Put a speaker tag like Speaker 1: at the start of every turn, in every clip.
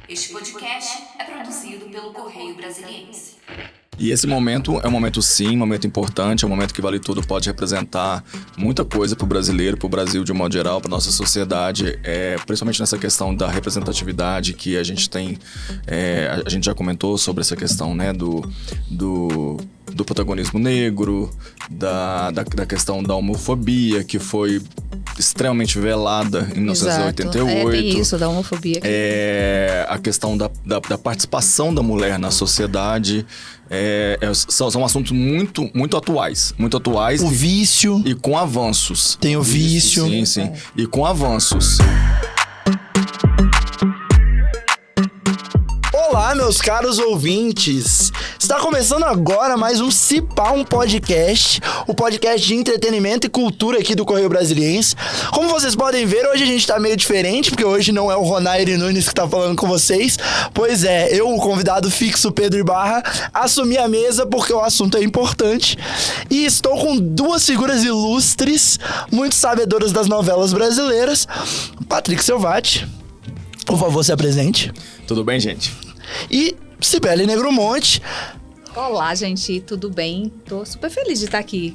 Speaker 1: Este podcast é produzido pelo Correio Brasiliense.
Speaker 2: E esse momento é um momento, sim, um momento importante, é um momento que Vale Tudo pode representar muita coisa para o brasileiro, para o Brasil de um modo geral, para nossa sociedade, principalmente nessa questão da representatividade que a gente tem. A gente já comentou sobre essa questão, né, do protagonismo negro, da questão da homofobia, que foi extremamente velada em 1988.
Speaker 3: Tem isso, da homofobia.
Speaker 2: A questão da participação da mulher na sociedade. São assuntos muito atuais. Muito atuais.
Speaker 4: O vício.
Speaker 2: E com avanços.
Speaker 4: Tem o vício.
Speaker 2: Sim. E com avanços.
Speaker 4: Olá, meus caros ouvintes! Está começando agora mais um Se Pá, um podcast, o podcast de entretenimento e cultura aqui do Correio Brasiliense. Como vocês podem ver, hoje a gente tá meio diferente, porque hoje não é o Ronaire Nunes que tá falando com vocês. Pois é, eu, o convidado fixo Pedro Ibarra, assumi a mesa porque o assunto é importante. E estou com duas figuras ilustres, muito sabedoras das novelas brasileiras. Patrick Selvati, por favor, se apresente.
Speaker 2: Tudo bem, gente?
Speaker 4: E Cibele Negromonte.
Speaker 3: Olá, gente, tudo bem? Tô super feliz de estar aqui.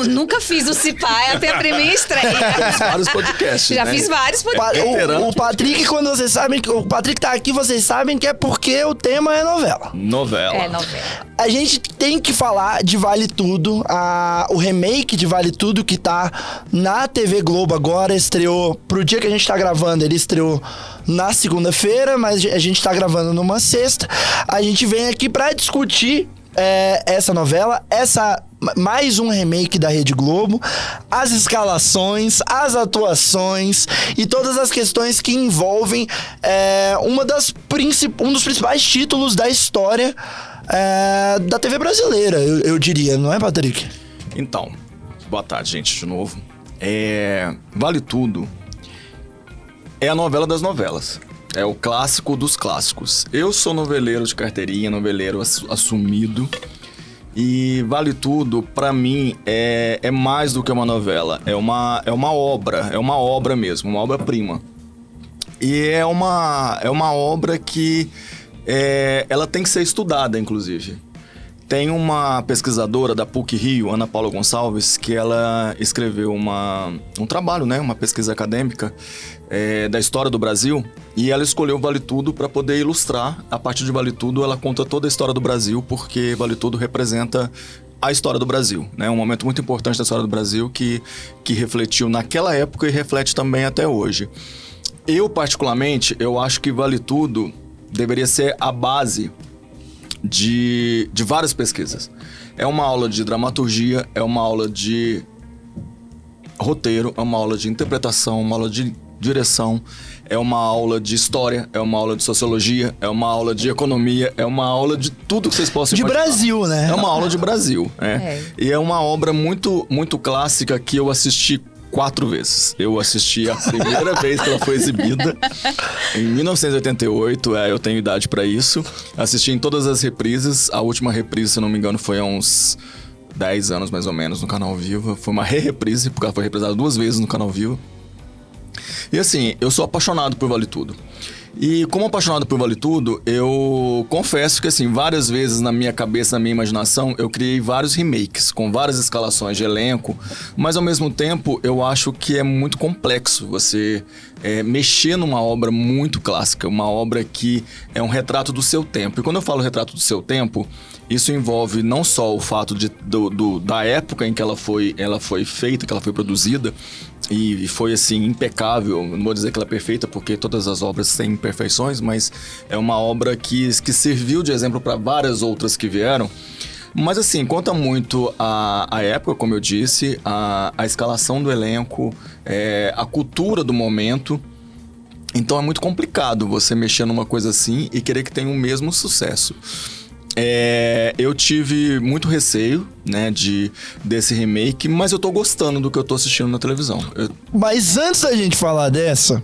Speaker 3: Nunca fiz o Cipá, é até a primeira estreia.
Speaker 2: Vários podcasts,
Speaker 3: Já
Speaker 2: né?
Speaker 3: fiz vários podcasts.
Speaker 4: O Patrick, quando vocês sabem que o Patrick tá aqui, vocês sabem que é porque o tema é novela.
Speaker 3: É novela.
Speaker 4: A gente tem que falar de Vale Tudo, o remake de Vale Tudo que tá na TV Globo agora, estreou pro dia que a gente tá gravando, ele estreou na segunda-feira, mas a gente tá gravando numa sexta. A gente vem aqui pra discutir essa novela, mais um remake da Rede Globo, as escalações, as atuações e todas as questões que envolvem um dos principais títulos da história da TV brasileira, eu diria, não é, Patrick?
Speaker 2: Então, boa tarde, gente, de novo. Vale Tudo é a novela das novelas. É o clássico dos clássicos. Eu sou noveleiro de carteirinha, noveleiro assumido. E Vale Tudo, pra mim, é mais do que uma novela. É uma obra mesmo, uma obra-prima. E é uma obra que ela tem que ser estudada, inclusive. Tem uma pesquisadora da PUC-Rio, Ana Paula Gonçalves, que ela escreveu um trabalho, né, uma pesquisa acadêmica da história do Brasil, e ela escolheu Vale Tudo para poder ilustrar. A partir de Vale Tudo, ela conta toda a história do Brasil, porque Vale Tudo representa a história do Brasil, né? Um momento muito importante da história do Brasil que refletiu naquela época e reflete também até hoje. Eu, particularmente, eu acho que Vale Tudo deveria ser a base de várias pesquisas. É uma aula de dramaturgia, é uma aula de roteiro, é uma aula de interpretação, uma aula de direção, é uma aula de história, é uma aula de sociologia, é uma aula de economia, é uma aula de tudo que vocês possam imaginar.
Speaker 4: De Brasil, né?
Speaker 2: É uma aula de Brasil, E é uma obra muito, muito clássica que eu assisti 4 vezes. Eu assisti a primeira vez que ela foi exibida, em 1988, eu tenho idade pra isso. Assisti em todas as reprises. A última reprise, se não me engano, foi há uns 10 anos, mais ou menos, no Canal Viva. Foi uma reprise, porque ela foi reprisada 2 vezes no Canal Viva. E assim, eu sou apaixonado por Vale Tudo. E como apaixonado por Vale Tudo, eu confesso que assim, várias vezes na minha cabeça, na minha imaginação, eu criei vários remakes, com várias escalações de elenco, mas ao mesmo tempo eu acho que é muito complexo você mexer numa obra muito clássica, uma obra que é um retrato do seu tempo. E quando eu falo retrato do seu tempo, isso envolve não só o fato da época em que ela foi feita, que ela foi produzida, e foi assim, impecável. Não vou dizer que ela é perfeita, porque todas as obras têm imperfeições, mas é uma obra que serviu de exemplo para várias outras que vieram. Mas assim, conta muito a época, como eu disse, a escalação do elenco, a cultura do momento. Então é muito complicado você mexer numa coisa assim e querer que tenha o mesmo sucesso. Eu tive muito receio, né, desse remake, mas eu tô gostando do que eu tô assistindo na televisão.
Speaker 4: Mas antes da gente falar dessa,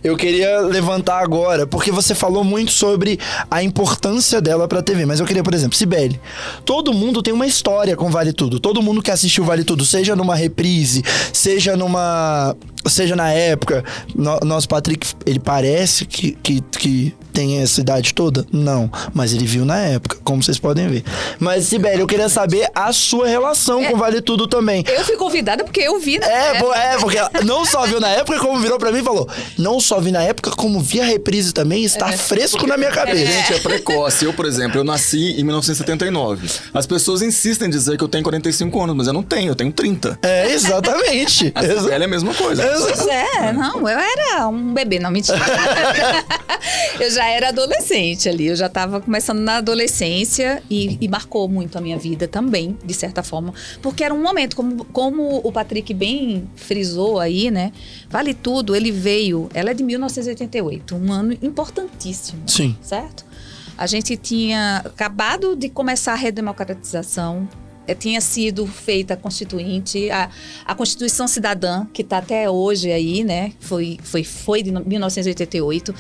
Speaker 4: eu queria levantar agora, porque você falou muito sobre a importância dela pra TV, mas eu queria, por exemplo, Cibele, todo mundo tem uma história com Vale Tudo, todo mundo que assistiu Vale Tudo, seja numa reprise, seja numa seja na época, nosso Patrick, ele parece que tem essa idade toda? Não, mas ele viu na época, como vocês podem ver. Mas, Sibeli, eu queria saber a sua relação com Vale Tudo também.
Speaker 3: Eu fui convidada porque eu vi na
Speaker 4: época. Porque ela não só viu na época, como virou pra mim e falou, não só vi na época, como vi a reprise também, está fresco na minha cabeça.
Speaker 2: Gente, é precoce. Eu, por exemplo, eu nasci em 1979. As pessoas insistem em dizer que eu tenho 45 anos, mas eu não tenho, eu tenho 30.
Speaker 4: Exatamente.
Speaker 2: A Sibeli é a mesma coisa.
Speaker 3: Pois não, eu era um bebê, não, mentira. Eu já era adolescente ali, eu já tava começando na adolescência e marcou muito a minha vida também, de certa forma, porque era um momento, como o Patrick bem frisou aí, né? Vale Tudo, ela é de 1988, um ano importantíssimo.
Speaker 4: Sim.
Speaker 3: Certo? A gente tinha acabado de começar a redemocratização, tinha sido feita a Constituinte, a Constituição Cidadã, que está até hoje aí, né? Foi de 1988.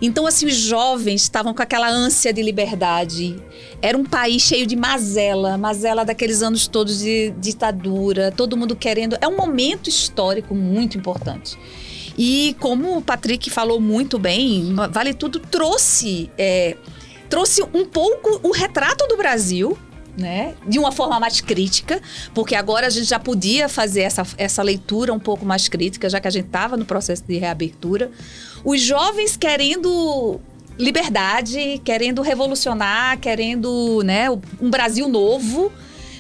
Speaker 3: Então, assim, os jovens estavam com aquela ânsia de liberdade. Era um país cheio de mazela daqueles anos todos de ditadura, todo mundo querendo. É um momento histórico muito importante. E como o Patrick falou muito bem, Vale Tudo trouxe um pouco o retrato do Brasil, né? De uma forma mais crítica, porque agora a gente já podia fazer essa leitura um pouco mais crítica, já que a gente estava no processo de reabertura. Os jovens querendo liberdade, querendo revolucionar, querendo, né, um Brasil novo.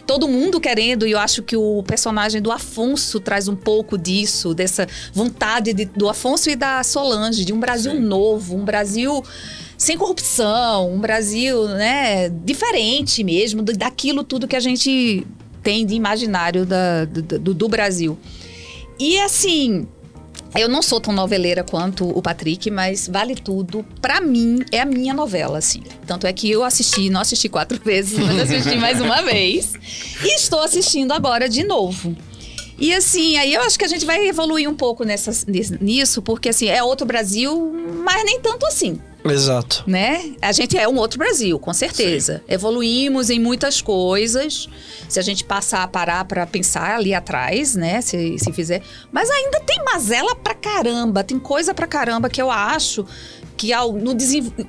Speaker 3: Todo mundo querendo, e eu acho que o personagem do Afonso traz um pouco disso, dessa vontade do Afonso e da Solange, de um Brasil novo, um Brasil sem corrupção, um Brasil, né, diferente mesmo, daquilo tudo que a gente tem de imaginário do Brasil. E assim, eu não sou tão noveleira quanto o Patrick, mas Vale Tudo, pra mim, é a minha novela, assim. Tanto é que eu não assisti 4 vezes, mas assisti mais uma vez. E estou assistindo agora de novo. E assim, aí eu acho que a gente vai evoluir um pouco nisso, porque assim, é outro Brasil, mas nem tanto assim.
Speaker 4: Exato.
Speaker 3: Né? A gente é um outro Brasil, com certeza. Sim. Evoluímos em muitas coisas. Se a gente parar pra pensar ali atrás, né? Se fizer. Mas ainda tem mazela pra caramba. Tem coisa pra caramba que eu acho que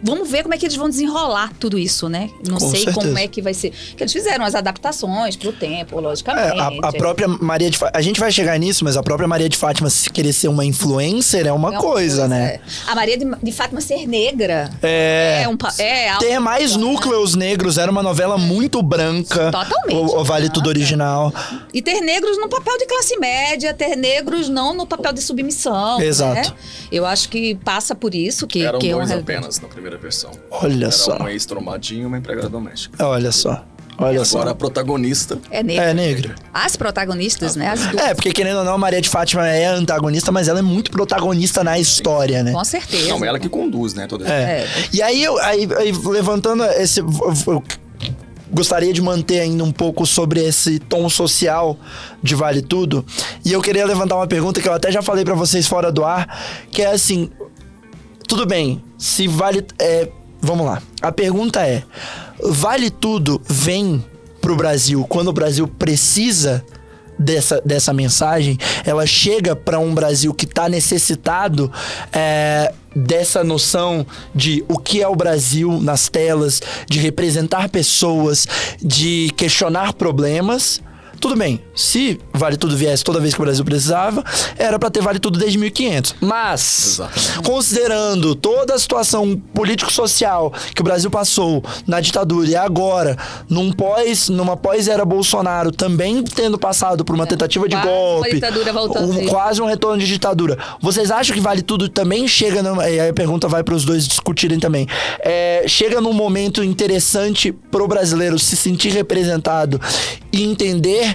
Speaker 3: vamos ver como é que eles vão desenrolar tudo isso, né? Não sei como é que vai ser. Que eles fizeram as adaptações pro tempo, logicamente.
Speaker 4: A própria Maria de Fátima, a gente vai chegar nisso, mas a própria Maria de Fátima, se querer ser uma influencer, é uma coisa, né?
Speaker 3: A Maria de Fátima ser negra.
Speaker 4: Ter mais núcleos negros, era uma novela muito branca.
Speaker 3: Totalmente.
Speaker 4: O Vale Tudo original.
Speaker 3: E ter negros no papel de classe média, ter negros não no papel de submissão.
Speaker 4: Exato.
Speaker 3: Né? Eu acho que passa por isso que
Speaker 2: Eram
Speaker 3: que
Speaker 2: dois apenas na primeira versão.
Speaker 4: Olha só.
Speaker 2: Era um ex-trombadinho e uma empregada doméstica.
Speaker 4: Olha só.
Speaker 2: Agora a protagonista
Speaker 3: é negra.
Speaker 4: É negra.
Speaker 3: As protagonistas, né? As duas.
Speaker 4: Porque querendo ou não, a Maria de Fátima é a antagonista, mas ela é muito protagonista na história, né?
Speaker 3: Com certeza.
Speaker 2: Não, ela que conduz, né? Toda
Speaker 4: E aí, levantando esse... Eu gostaria de manter ainda um pouco sobre esse tom social de Vale Tudo. E eu queria levantar uma pergunta que eu até já falei pra vocês fora do ar, que é assim... Tudo bem, se vale... vamos lá. A pergunta é... Vale Tudo vem pro Brasil quando o Brasil precisa dessa mensagem? Ela chega para um Brasil que tá necessitado dessa noção de o que é o Brasil nas telas, de representar pessoas, de questionar problemas? Tudo bem, se Vale Tudo viesse toda vez que o Brasil precisava, era pra ter Vale Tudo desde 1500. Mas, considerando toda a situação político-social que o Brasil passou na ditadura e agora, numa pós-era Bolsonaro, também tendo passado por uma tentativa de golpe,
Speaker 3: uma ditadura voltando
Speaker 4: quase um retorno de ditadura, vocês acham que Vale Tudo também chega... E aí a pergunta vai pros dois discutirem também. Chega num momento interessante pro brasileiro se sentir representado e entender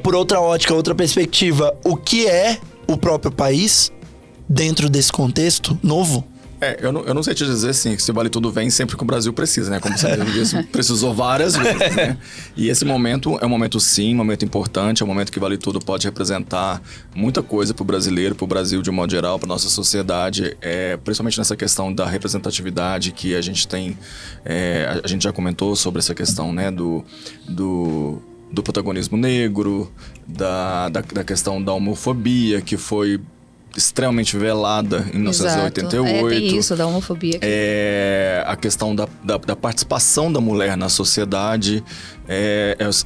Speaker 4: por outra ótica, outra perspectiva, o que é o próprio país dentro desse contexto novo?
Speaker 2: Eu não sei te dizer, sim, que se Vale Tudo vem sempre que o Brasil precisa, né? Como você disse, precisou várias vezes, né? E esse momento é um momento, sim, um momento importante, é um momento que Vale Tudo pode representar muita coisa pro brasileiro, pro Brasil de um modo geral, pra nossa sociedade, principalmente nessa questão da representatividade que a gente tem, a gente já comentou sobre essa questão, né, do protagonismo negro, da questão da homofobia, que foi extremamente velada em 1988.
Speaker 3: Tem isso, da homofobia.
Speaker 2: A questão da participação da mulher na sociedade.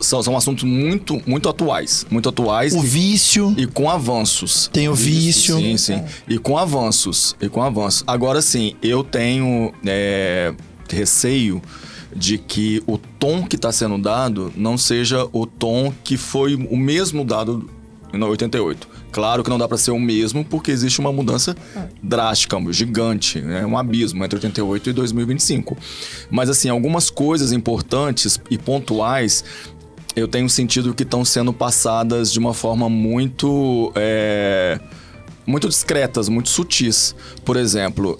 Speaker 2: São assuntos muito, muito atuais. Muito atuais.
Speaker 4: O vício.
Speaker 2: E com avanços.
Speaker 4: Tem o vício.
Speaker 2: Sim. E com avanços. Agora sim, eu tenho receio de que o tom que está sendo dado não seja o tom que foi o mesmo dado em 88. Claro que não dá para ser o mesmo, porque existe uma mudança drástica, gigante, né? Um abismo entre 88 e 2025. Mas, assim, algumas coisas importantes e pontuais, eu tenho sentido que estão sendo passadas de uma forma muito discretas, muito sutis. Por exemplo,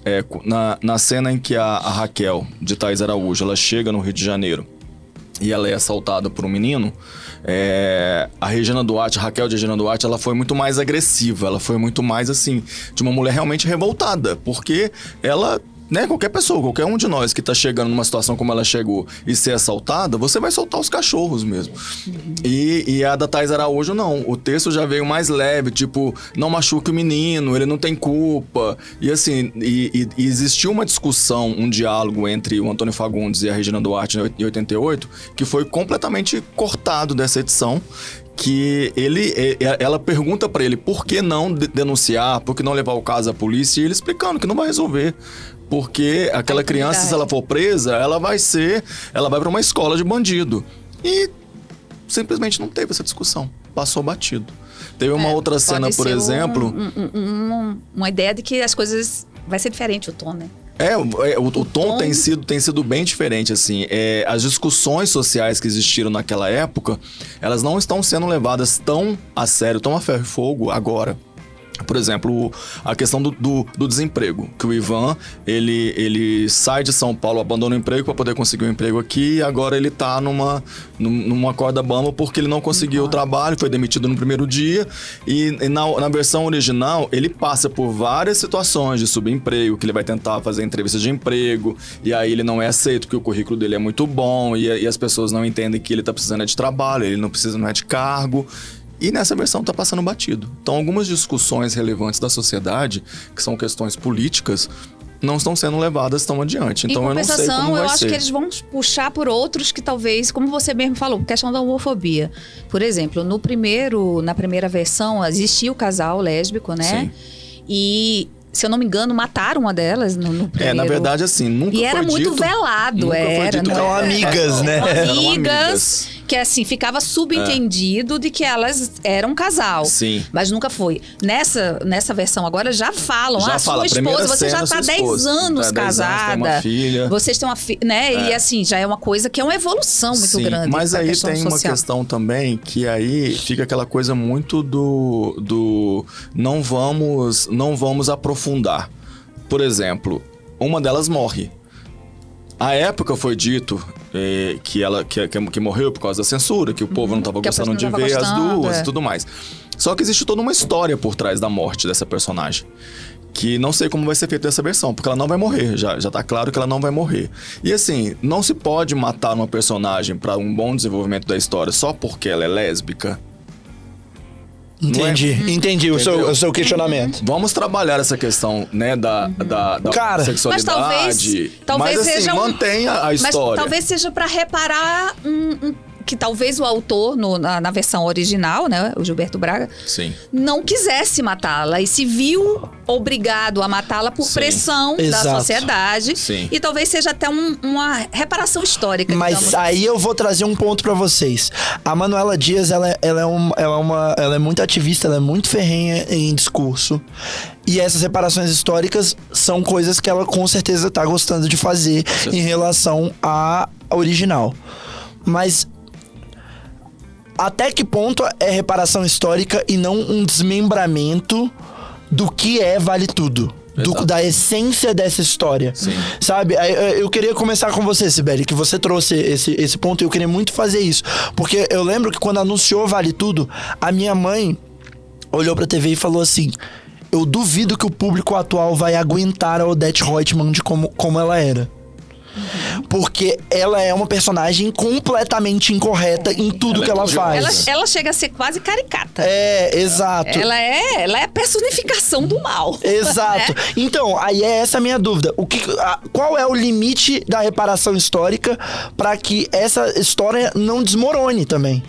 Speaker 2: na cena em que a Raquel, de Thaís Araújo, ela chega no Rio de Janeiro e ela é assaltada por um menino, a Raquel de Regina Duarte, ela foi muito mais agressiva, ela foi muito mais, assim, de uma mulher realmente revoltada, porque ela... Né, qualquer pessoa, qualquer um de nós que tá chegando numa situação como ela chegou e ser assaltada, você vai soltar os cachorros mesmo. E a da Thaís Araújo, não. O texto já veio mais leve, tipo, não machuque o menino, ele não tem culpa. E assim, e existiu uma discussão, um diálogo entre o Antônio Fagundes e a Regina Duarte em 88, que foi completamente cortado dessa edição. Que ela pergunta pra ele por que não denunciar, por que não levar o caso à polícia, e ele explicando que não vai resolver. Porque aquela criança, se ela for presa, ela vai pra uma escola de bandido. E simplesmente não teve essa discussão. Passou batido. Teve uma outra cena, por exemplo...
Speaker 3: Uma ideia de que as coisas... Vai ser diferente o tom, né?
Speaker 2: O tom tem sido bem diferente, assim. As discussões sociais que existiram naquela época, elas não estão sendo levadas tão a sério, tão a ferro e fogo agora. Por exemplo, a questão do desemprego, que o Ivan, ele sai de São Paulo, abandona o emprego para poder conseguir um emprego aqui, e agora ele tá numa corda bamba porque ele não conseguiu o trabalho, foi demitido no primeiro dia, e na versão original, ele passa por várias situações de subemprego, que ele vai tentar fazer entrevista de emprego, e aí ele não é aceito, porque o currículo dele é muito bom, e as pessoas não entendem que ele tá precisando de trabalho, ele não precisa de cargo. E nessa versão tá passando batido. Então, algumas discussões relevantes da sociedade, que são questões políticas, não estão sendo levadas tão adiante. Então, eu não sei como vai ser.
Speaker 3: Eu acho que eles vão puxar por outros que talvez, como você mesmo falou, questão da homofobia. Por exemplo, na primeira versão, existia o casal lésbico, né? Sim. E... Se eu não me engano, mataram uma delas no primeiro.
Speaker 2: Na verdade, assim, nunca foi dito...
Speaker 3: E era muito velado,
Speaker 4: Eram amigas, né?
Speaker 3: Amigas, que assim, ficava subentendido de que elas eram um casal.
Speaker 2: Sim.
Speaker 3: Mas nunca foi. Nessa versão agora já falam, sua esposa, você já tá 10 anos casada.
Speaker 2: Tem uma filha.
Speaker 3: Vocês têm uma filha, né? E assim, já é uma coisa que é uma evolução muito grande.
Speaker 2: Mas aí tem uma
Speaker 3: social.
Speaker 2: questão também, que aí fica aquela coisa muito do não vamos aprofundar. Por exemplo, uma delas morre. À época foi dito que morreu por causa da censura, que o povo não estava gostando de ver as duas e tudo mais. Só que existe toda uma história por trás da morte dessa personagem. Que não sei como vai ser feita essa versão, porque ela não vai morrer, já tá claro que ela não vai morrer. E assim, não se pode matar uma personagem para um bom desenvolvimento da história só porque ela é lésbica.
Speaker 4: Entendi o seu questionamento.
Speaker 2: Vamos trabalhar essa questão, né, da sexualidade.
Speaker 3: Mas talvez
Speaker 2: assim,
Speaker 3: seja
Speaker 2: mantenha a história.
Speaker 3: Mas talvez seja para reparar que talvez o autor, na versão original, né, o Gilberto Braga,
Speaker 2: Sim.
Speaker 3: não quisesse matá-la e se viu obrigado a matá-la por pressão da sociedade.
Speaker 2: Sim.
Speaker 3: E talvez seja até uma reparação histórica.
Speaker 4: Mas aí eu vou trazer um ponto pra vocês. A Manuela Dias, ela é muito ativista, ela é muito ferrenha em discurso. E essas reparações históricas são coisas que ela com certeza tá gostando de fazer em relação à original. Mas até que ponto é reparação histórica e não um desmembramento do que Vale Tudo? Da essência dessa história.
Speaker 2: Sim.
Speaker 4: Sabe? Eu queria começar com você, Sibeli, que você trouxe esse ponto e eu queria muito fazer isso. Porque eu lembro que quando anunciou Vale Tudo, a minha mãe olhou pra TV e falou assim: eu duvido que o público atual vai aguentar a Odete Roitman de como ela era. Porque ela é uma personagem completamente incorreta em tudo que ela faz.
Speaker 3: Ela chega a ser quase caricata.
Speaker 4: Exato.
Speaker 3: Ela é a personificação do mal.
Speaker 4: Exato.
Speaker 3: Né?
Speaker 4: Então, aí é essa a minha dúvida. Qual é o limite da reparação histórica para que essa história não desmorone também?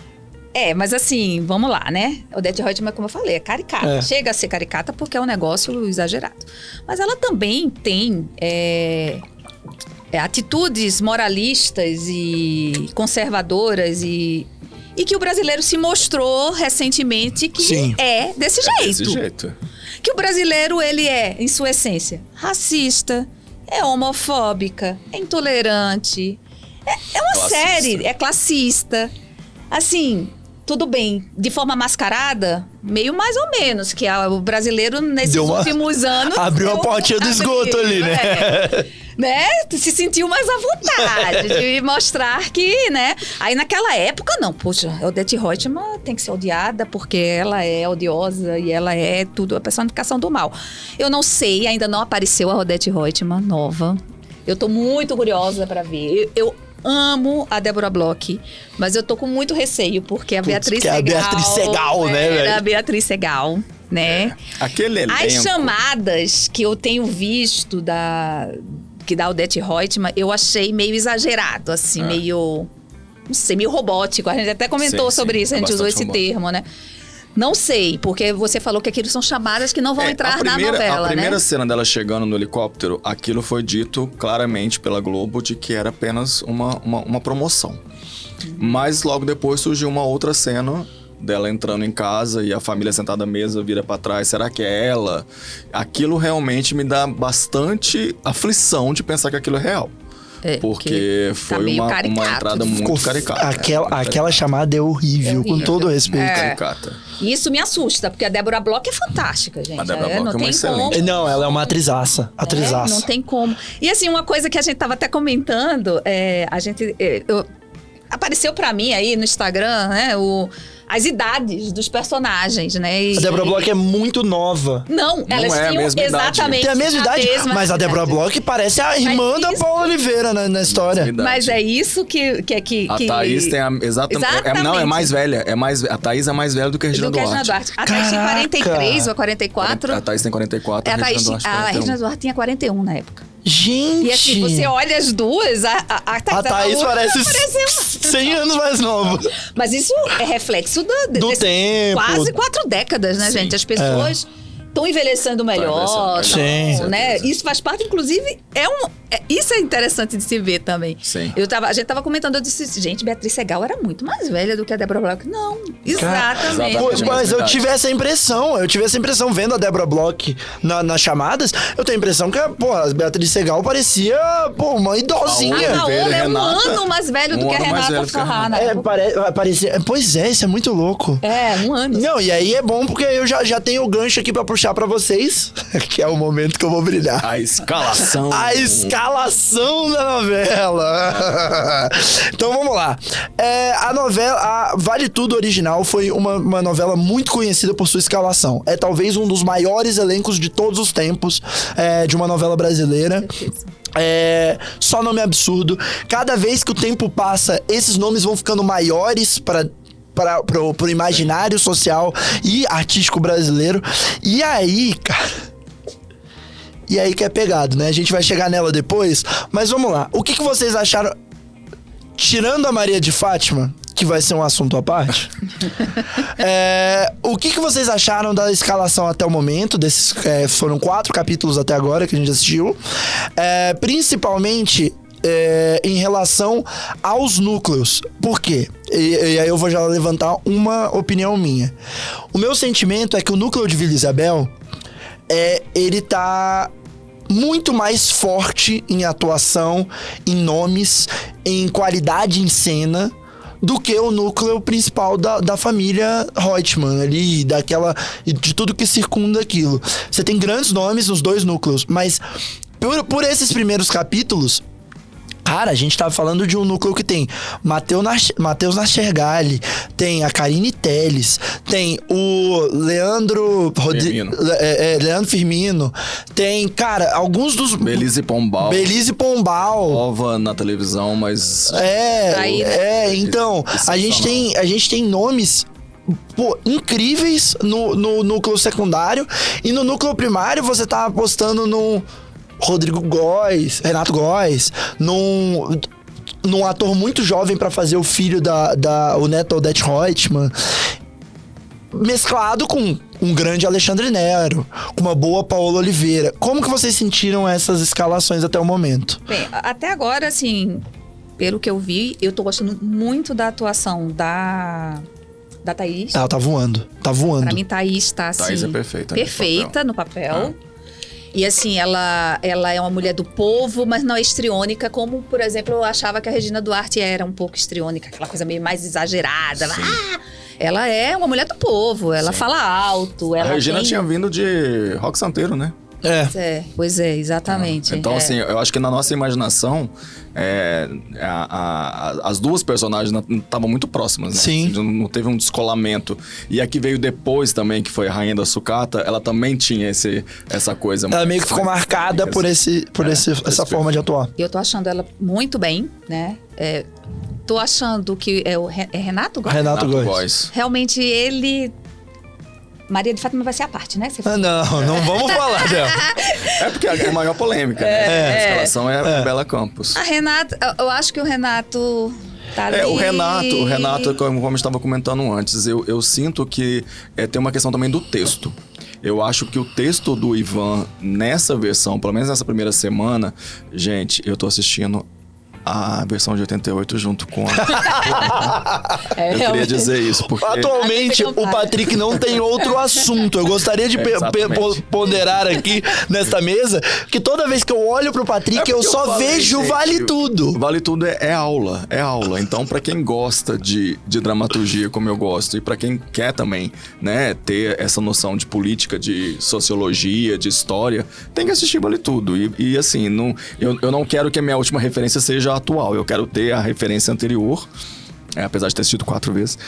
Speaker 3: Mas assim, vamos lá, né? Odete Roitman, como eu falei, é caricata. Chega a ser caricata porque é um negócio exagerado. Mas ela também tem atitudes moralistas e conservadoras e que o brasileiro se mostrou recentemente que
Speaker 4: Sim.
Speaker 3: é desse jeito.
Speaker 2: Desse jeito.
Speaker 3: Que o brasileiro, ele é, em sua essência, racista, é homofóbica, é intolerante, é uma série, é classista. Assim, tudo bem, de forma mascarada, meio mais ou menos, que o brasileiro, nesses últimos anos...
Speaker 4: Abriu a portinha do esgoto ali, né?
Speaker 3: Né? Se sentiu mais à vontade de mostrar que, né? Aí naquela época, não. Poxa, a Odete Roitman tem que ser odiada porque ela é odiosa e ela é tudo, a personificação do mal. Eu não sei, ainda não apareceu a Odete Roitman nova. Eu tô muito curiosa pra ver. Eu amo a Débora Bloch, mas eu tô com muito receio, porque a Beatriz Segal...
Speaker 4: a Beatriz Segal, né, velho?
Speaker 3: A Beatriz Segal, né?
Speaker 2: Aquele elenco...
Speaker 3: As chamadas que eu tenho visto da Odete Roitman, eu achei meio exagerado, assim, meio... Não sei, meio robótico. A gente até comentou sobre isso, a gente usou esse termo, né? Não sei, porque você falou que aquilo são chamadas que não vão entrar na novela,
Speaker 2: A primeira
Speaker 3: né?
Speaker 2: cena dela chegando no helicóptero, aquilo foi dito claramente pela Globo de que era apenas uma promoção. Mas logo depois surgiu uma outra cena dela entrando em casa e a família sentada à mesa vira pra trás. Será que é ela? Aquilo realmente me dá bastante aflição de pensar que aquilo é real. Porque foi uma entrada muito caricata.
Speaker 4: Aquela chamada é horrível, com todo respeito.
Speaker 2: Caricata.
Speaker 3: E isso me assusta, porque a Débora Bloch é fantástica, gente.
Speaker 2: A Débora Bloch
Speaker 3: não
Speaker 2: é uma
Speaker 3: tem
Speaker 2: excelente.
Speaker 3: como.
Speaker 4: Não, ela é uma atrizaça.
Speaker 3: Não tem como. E assim, uma coisa que a gente tava até comentando, apareceu pra mim aí no Instagram, né, as idades dos personagens, né?
Speaker 4: A Débora Bloch é muito nova.
Speaker 3: Não, elas
Speaker 2: é a
Speaker 3: tinham
Speaker 2: mesma idade.
Speaker 3: exatamente
Speaker 4: Tem a mesma idade, mas a Débora
Speaker 3: idade.
Speaker 4: Bloch parece a irmã da Paula Oliveira na história.
Speaker 3: Mas é isso que
Speaker 2: A Thaís tem a exatamente. Não, é mais velha. A Thaís é mais velha do que a Regina Duarte.
Speaker 3: A Thaís tem 43 ou 44.
Speaker 2: A Thaís tem 44,
Speaker 3: a
Speaker 2: Regina Duarte tem 41.
Speaker 3: Regina Duarte tinha 41 na época.
Speaker 4: Gente!
Speaker 3: E assim, você olha as duas, a
Speaker 4: Thaís parece 100 anos mais nova.
Speaker 3: Mas isso é reflexo
Speaker 4: do tempo.
Speaker 3: Quase 4 décadas, né, gente? As pessoas estão envelhecendo melhor.
Speaker 4: Sim.
Speaker 3: Né? Isso faz parte, inclusive, isso é interessante de se ver também.
Speaker 2: Sim.
Speaker 3: A gente tava comentando, eu disse, gente, Beatriz Segal era muito mais velha do que a Débora Bloch. Não, exatamente.
Speaker 4: Pô, mas eu tive essa impressão vendo a Débora Bloch nas chamadas. Eu tenho a impressão que, a Beatriz Segal parecia, uma idosinha.
Speaker 3: A Paola é um
Speaker 2: Renata,
Speaker 3: ano mais velho do que a Renata Forrá, né?
Speaker 4: Parecia. Pois é, isso é muito louco.
Speaker 3: Um ano.
Speaker 4: Não, e aí é bom porque eu já tenho o gancho aqui pra puxar pra vocês, que é o momento que eu vou brilhar.
Speaker 2: A escalação.
Speaker 4: A escalação da novela. Então vamos lá. A novela, a Vale Tudo original foi uma novela muito conhecida por sua escalação. É talvez um dos maiores elencos de todos os tempos de uma novela brasileira. Só nome absurdo. Cada vez que o tempo passa, esses nomes vão ficando maiores pro imaginário social e artístico brasileiro. E aí, cara... E aí que é pegado, né? A gente vai chegar nela depois. Mas vamos lá. O que vocês acharam... Tirando a Maria de Fátima, que vai ser um assunto à parte... o que vocês acharam da escalação até o momento? Foram 4 capítulos até agora que a gente assistiu. Principalmente... em relação aos núcleos. Por quê? E aí eu vou já levantar uma opinião minha. O meu sentimento é que o núcleo de Vila Isabel, ele tá muito mais forte em atuação, em nomes, em qualidade em cena, do que o núcleo principal da família Roitman ali, de tudo que circunda aquilo. Você tem grandes nomes nos 2 núcleos, mas por esses primeiros capítulos... Cara, a gente tá falando de um núcleo que tem Matheus Nastergalli, tem a Karine Telles, tem o Leandro Firmino, tem, cara, alguns dos...
Speaker 2: Belize Pombal.
Speaker 4: Nova
Speaker 2: na televisão, mas...
Speaker 4: Então, a gente tem nomes... Pô, incríveis no núcleo secundário. E no núcleo primário você tá apostando no Renato Góes, num ator muito jovem pra fazer o filho o neto Odete Reutemann, mesclado com um grande Alexandre Nero, com uma boa Paola Oliveira. Como que vocês sentiram essas escalações até o momento?
Speaker 3: Bem, até agora, assim, pelo que eu vi, eu tô gostando muito da atuação da Thaís.
Speaker 4: Ela tá voando.
Speaker 3: Pra mim, Thaís tá, assim...
Speaker 2: Thaís é perfeita.
Speaker 3: Perfeita no papel. E, assim, ela é uma mulher do povo, mas não é histriônica, como, por exemplo, eu achava que a Regina Duarte era um pouco histriônica. Aquela coisa meio mais exagerada. Ela é uma mulher do povo. Ela fala alto.
Speaker 2: A Regina tinha vindo de Rock Santeiro, né?
Speaker 3: Pois é, exatamente.
Speaker 2: Então, assim, eu acho que na nossa imaginação, as duas personagens estavam muito próximas, né?
Speaker 4: Sim.
Speaker 2: Assim, não teve um descolamento. E a que veio depois também, que foi a Rainha da Sucata, ela também tinha essa coisa.
Speaker 4: Ela meio que ficou marcada por essa forma de atuar.
Speaker 3: Eu tô achando ela muito bem, né? Tô achando que é Renato Góes?
Speaker 4: Renato Góes.
Speaker 3: Realmente ele... Maria de Fátima vai ser a parte, né?
Speaker 4: Não vamos falar dela.
Speaker 2: É porque é a maior polêmica, né? A escalação é a Bela Campos.
Speaker 3: A Renata, eu acho que o Renato tá ali...
Speaker 2: O Renato, como eu estava comentando antes, eu sinto que tem uma questão também do texto. Eu acho que o texto do Ivan, nessa versão, pelo menos nessa primeira semana, gente, eu tô assistindo a versão de 88 junto com a... Eu queria dizer isso, porque...
Speaker 4: Atualmente, o Patrick não tem outro assunto. Eu gostaria de ponderar aqui nesta mesa que toda vez que eu olho pro Patrick, eu só vejo gente, Vale Tudo.
Speaker 2: Vale Tudo é aula. Então, pra quem gosta de dramaturgia, como eu gosto, e pra quem quer também, né, ter essa noção de política, de sociologia, de história, tem que assistir Vale Tudo. E assim, eu não quero que a minha última referência seja atual, eu quero ter a referência anterior, apesar de ter assistido 4 vezes.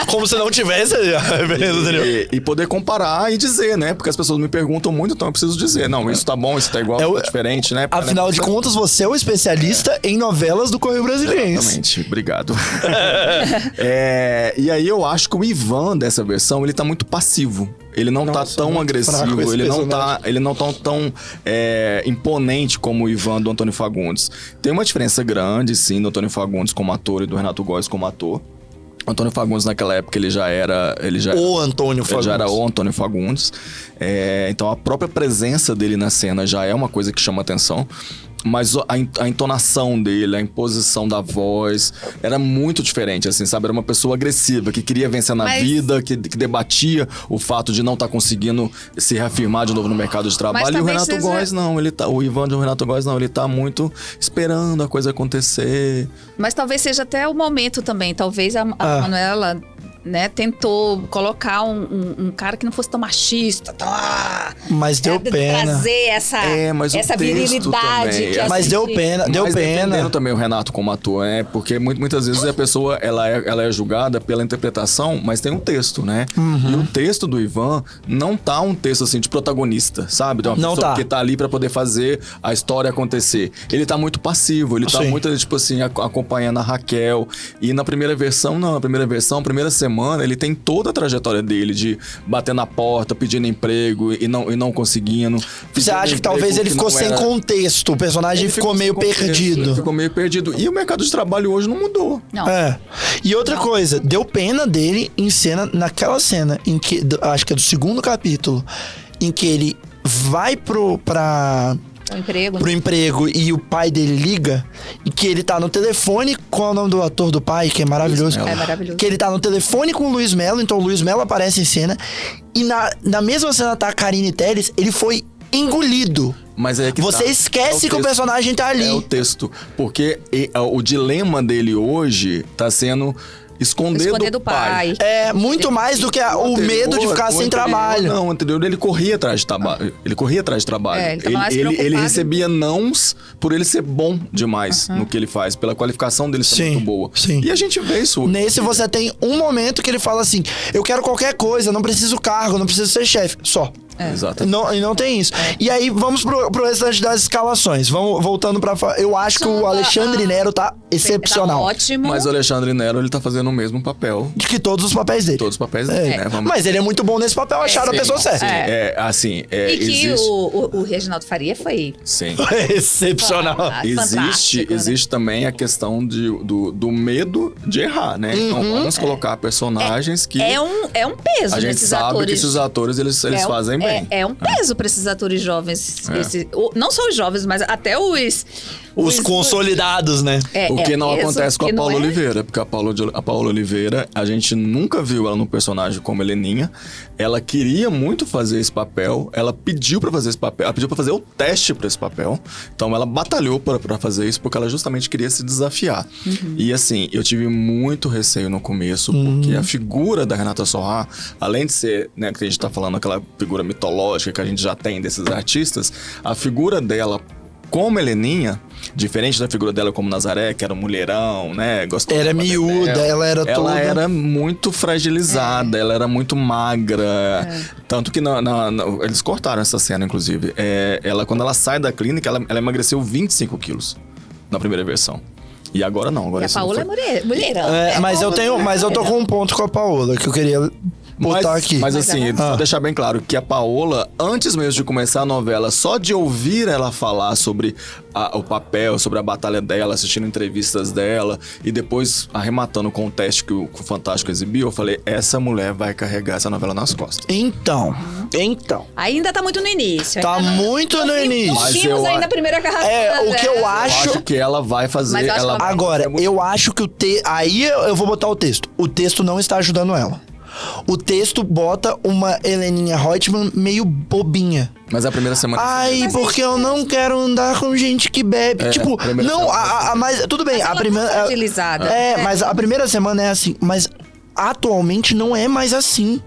Speaker 4: Como se não tivesse a referência anterior.
Speaker 2: E poder comparar e dizer, né? Porque as pessoas me perguntam muito, então eu preciso dizer. Não, isso tá bom, isso tá igual, isso tá diferente, né?
Speaker 4: Afinal de contas, você é o especialista em novelas do Correio Brasiliense.
Speaker 2: Exatamente, obrigado. E aí eu acho que o Ivan dessa versão, ele tá muito passivo. Ele não tá tão agressivo, ele não tá tão imponente como o Ivan do Antônio Fagundes. Tem uma diferença grande, sim, do Antônio Fagundes como ator e do Renato Góes como ator. O Antônio Fagundes, naquela época, ele já era o Antônio Fagundes. Então, a própria presença dele na cena já é uma coisa que chama atenção. Mas a entonação dele, a imposição da voz, era muito diferente, assim, sabe? Era uma pessoa agressiva, que queria vencer na vida, que debatia o fato de não estar conseguindo se reafirmar de novo no mercado de trabalho. E o Renato Góes não, o Ivan do Renato Góes não, ele tá muito esperando a coisa acontecer.
Speaker 3: Mas talvez seja até o momento também, talvez a Manuela... né, tentou colocar um cara que não fosse tão machista.
Speaker 4: Mas deu pena.
Speaker 3: Trazer essa virilidade.
Speaker 4: Mas deu pena.
Speaker 2: Dependendo também o Renato como ator, né? Porque muitas vezes a pessoa, ela é julgada pela interpretação, mas tem um texto, né? E o texto do Ivan não tá um texto, assim, de protagonista, sabe? De uma pessoa que tá ali pra poder fazer a história acontecer. Ele tá muito passivo, ele tá muito, tipo assim, acompanhando a Raquel. E na primeira versão, primeira semana, ele tem toda a trajetória dele de bater na porta, pedindo emprego e não conseguindo.
Speaker 4: Você acha que talvez ele ficou sem contexto? O personagem ficou meio perdido.
Speaker 2: Ficou meio perdido. E o mercado de trabalho hoje não mudou.
Speaker 3: Não.
Speaker 4: E outra coisa, deu pena dele em cena, naquela cena, em que, acho que é do 2º capítulo, em que ele vai pro emprego e o pai dele liga e que ele tá no telefone. Qual é o nome do ator do pai? Que é maravilhoso.
Speaker 3: É maravilhoso.
Speaker 4: Que ele tá no telefone com o Luiz Melo, então o Luiz Melo aparece em cena e na mesma cena tá a Karine Telles, ele foi engolido.
Speaker 2: Mas é que
Speaker 4: você esquece que o personagem tá ali.
Speaker 2: É o texto. Porque o dilema dele hoje tá sendo esconder do pai.
Speaker 4: É, muito mais do que o medo de ficar sem trabalho.
Speaker 2: Não, o anterior ele corria atrás de trabalho. Ele corria atrás de trabalho.
Speaker 3: Ele tava mais preocupado.
Speaker 2: Ele recebia nãos por ele ser bom demais no que ele faz, pela qualificação dele ser muito boa.
Speaker 4: Sim.
Speaker 2: E a gente vê isso.
Speaker 4: Nesse você tem um momento que ele fala assim: eu quero qualquer coisa, não preciso cargo, não preciso ser chefe. Só.
Speaker 2: Exato.
Speaker 4: E não tem isso. E aí, vamos pro restante das escalações. Vamos voltando pra... Eu acho que o Alexandre Nero tá excepcional.
Speaker 3: Tá ótimo.
Speaker 2: Mas o Alexandre Nero, ele tá fazendo o mesmo papel.
Speaker 4: De que todos os papéis dele.
Speaker 2: Todos os papéis dele, né?
Speaker 4: Mas ele é muito bom nesse papel, acharam a pessoa certa.
Speaker 2: Assim,
Speaker 3: E que
Speaker 2: existe...
Speaker 3: o Reginaldo Faria foi...
Speaker 2: Sim.
Speaker 4: Excepcional.
Speaker 2: Existe também a questão do medo de errar, né? Então vamos colocar personagens que...
Speaker 3: É um peso
Speaker 2: a gente
Speaker 3: nesses
Speaker 2: sabe
Speaker 3: atores.
Speaker 2: que esses atores, eles fazem bem.
Speaker 3: É um peso pra esses atores jovens. Não só os jovens, mas até
Speaker 4: Os consolidados, né?
Speaker 2: O que não acontece com a Paula
Speaker 3: Oliveira.
Speaker 2: Oliveira, porque a Paula Oliveira, a gente nunca viu ela no personagem como Heleninha. Ela queria muito fazer esse papel, ela pediu pra fazer esse papel, ela pediu pra fazer o teste pra esse papel. Então ela batalhou pra fazer isso, porque ela justamente queria se desafiar. E assim, eu tive muito receio no começo, porque a figura da Renata Sorrah, além de ser, né, que a gente tá falando aquela figura mitológica que a gente já tem desses artistas, a figura dela como Heleninha, diferente da figura dela como Nazaré, que era um mulherão, né? Gostava
Speaker 4: Era miúda, ela era toda...
Speaker 2: Ela era muito fragilizada, ela era muito magra. Tanto que eles cortaram essa cena, inclusive. Ela, quando ela sai da clínica, ela emagreceu 25 quilos na primeira versão. E agora não. Agora
Speaker 3: E a Paola é mulherão.
Speaker 4: Mas eu tô com um ponto com a Paola, que eu queria... botar aqui.
Speaker 2: Mas assim, só deixar bem claro que a Paola, antes mesmo de começar a novela, só de ouvir ela falar sobre o papel, sobre a batalha dela, assistindo entrevistas dela e depois arrematando com o teste que o Fantástico exibiu, eu falei, essa mulher vai carregar essa novela nas costas.
Speaker 4: Então.
Speaker 3: Ainda tá muito no início.
Speaker 4: Tá muito no início.
Speaker 3: Não tínhamos ainda a primeira carrascada.
Speaker 4: O que eu acho...
Speaker 2: Eu acho que ela vai fazer...
Speaker 4: Agora, eu acho que aí eu vou botar o texto. O texto não está ajudando ela. O texto bota uma Heleninha Reutemann meio bobinha.
Speaker 2: Mas a primeira semana...
Speaker 4: porque eu não quero andar com gente que bebe. Tipo, não, mas tudo bem. A primeira...
Speaker 3: fragilizada.
Speaker 4: Mas a primeira semana é assim. Mas atualmente não é mais assim.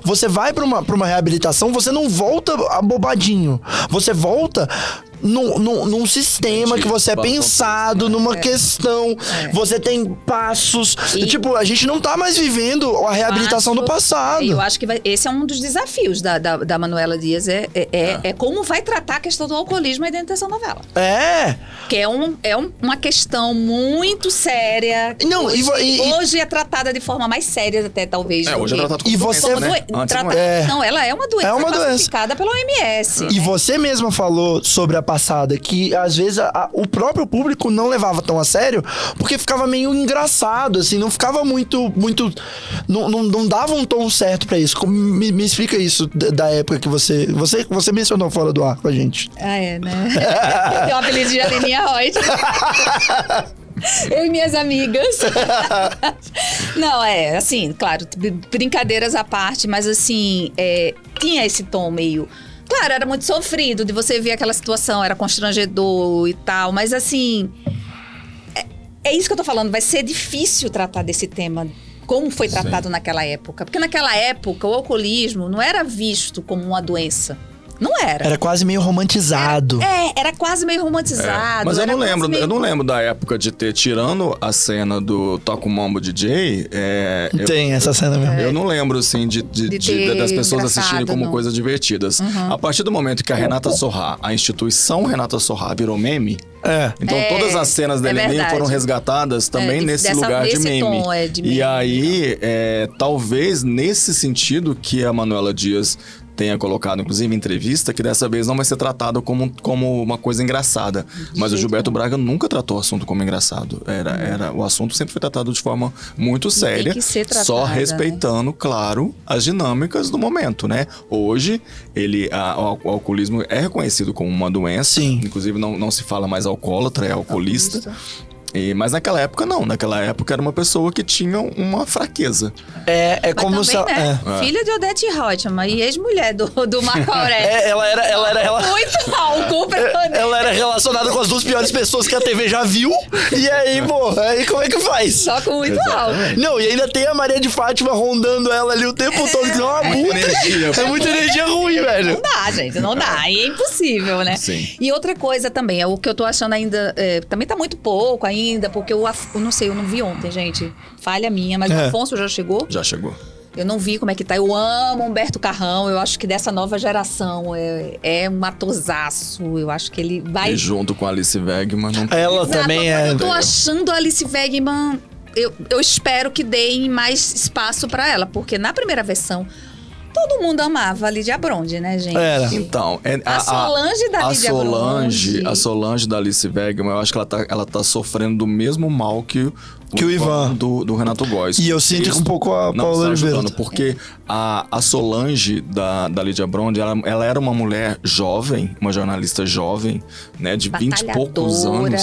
Speaker 4: Você vai pra uma reabilitação, você não volta bobadinho. Você volta... Num sistema que você é pensado, numa questão. Você tem passos. Tipo, a gente não tá mais vivendo a reabilitação do passado.
Speaker 3: Eu acho que esse é um dos desafios da Manuela Dias. É como vai tratar a questão do alcoolismo aí dentro dessa novela. Que é uma questão muito séria.
Speaker 4: Não,
Speaker 3: hoje é tratada de forma mais séria até, talvez.
Speaker 2: Hoje é tratado como
Speaker 3: doença,
Speaker 2: né?
Speaker 3: Não, ela é uma doença classificada pela OMS.
Speaker 4: E você mesma falou sobre a passada, que às vezes o próprio público não levava tão a sério, porque ficava meio engraçado, assim, não ficava muito não dava um tom certo pra isso. Me explica isso da época que você mencionou fora do ar com a gente.
Speaker 3: Né? Eu tenho o apelido de Heleninha Reutemann. Eu e minhas amigas. Não, assim, claro, brincadeiras à parte, mas assim, tinha esse tom meio... Claro, era muito sofrido de você ver aquela situação, era constrangedor e tal, mas assim, é isso que eu tô falando, vai ser difícil tratar desse tema, como foi tratado naquela época. Porque naquela época, o alcoolismo não era visto como uma doença. Não era.
Speaker 4: Era quase meio romantizado.
Speaker 3: Era quase meio romantizado.
Speaker 2: Mas eu não lembro da época de ter, tirando a cena do Toca o Mambo DJ.
Speaker 4: Tem essa cena mesmo.
Speaker 2: Eu não lembro, assim, das pessoas assistirem como coisas divertidas. A partir do momento que a Renata Sorrah, a instituição Renata Sorrah, virou meme. Então todas as cenas da Heleninha foram resgatadas também nesse lugar de meme. E aí, talvez nesse sentido que a Manuela Dias tenha colocado, inclusive, em entrevista, que dessa vez não vai ser tratado como uma coisa engraçada. Mas o Gilberto Braga nunca tratou o assunto como engraçado. O assunto sempre foi tratado de forma muito séria,
Speaker 3: tem que ser tratada,
Speaker 2: só respeitando, claro, as dinâmicas do momento, né? Hoje, o alcoolismo é reconhecido como uma doença.
Speaker 4: Sim.
Speaker 2: Inclusive, não se fala mais alcoólatra, é alcoolista. Mas naquela época, não. Naquela época era uma pessoa que tinha uma fraqueza.
Speaker 4: É
Speaker 3: Mas
Speaker 4: como
Speaker 3: também,
Speaker 4: se...
Speaker 3: né?
Speaker 2: É.
Speaker 3: Filha de Odete Reutemann e ex-mulher do Marco Aurélio.
Speaker 4: Ela era
Speaker 3: Muito álcool pra poder.
Speaker 4: ela era relacionada com as duas piores pessoas que a TV já viu. E aí, pô, aí como é que faz?
Speaker 3: Só com muito álcool.
Speaker 4: Não, e ainda tem a Maria de Fátima rondando ela ali o tempo todo, que não é uma
Speaker 2: Muita
Speaker 4: puta.
Speaker 2: energia.
Speaker 4: É muita energia ruim, velho.
Speaker 3: Não dá, gente, não dá. Aí é impossível, né?
Speaker 2: Sim.
Speaker 3: E outra coisa também, é o que eu tô achando ainda. Também tá muito pouco ainda, porque eu não sei, eu não vi ontem, gente. Falha minha, mas o Afonso já chegou?
Speaker 2: Já chegou.
Speaker 3: Eu não vi como é que tá. Eu amo Humberto Carrão. Eu acho que dessa nova geração é um atorzaço. Eu acho que ele vai.
Speaker 2: E junto com a Alice Wegman. Não...
Speaker 4: Ela também é.
Speaker 3: Eu tô achando a Alice Wegman. Eu espero que deem mais espaço pra ela, porque na primeira versão todo mundo amava a Lídia Bronde, né, gente?
Speaker 4: Era.
Speaker 2: Então,
Speaker 3: A Solange da Lídia Bronde.
Speaker 2: A Solange da Alice Wegman, eu acho que ela tá sofrendo do mesmo mal que o
Speaker 4: Ivan.
Speaker 2: do Renato Góes.
Speaker 4: E eu sinto que um pouco a
Speaker 2: Não,
Speaker 4: Paula
Speaker 2: tá
Speaker 4: Oliveira.
Speaker 2: ajudando, porque a Solange da Lídia Bronde, ela era uma mulher jovem, uma jornalista jovem, né, de 20 e poucos anos.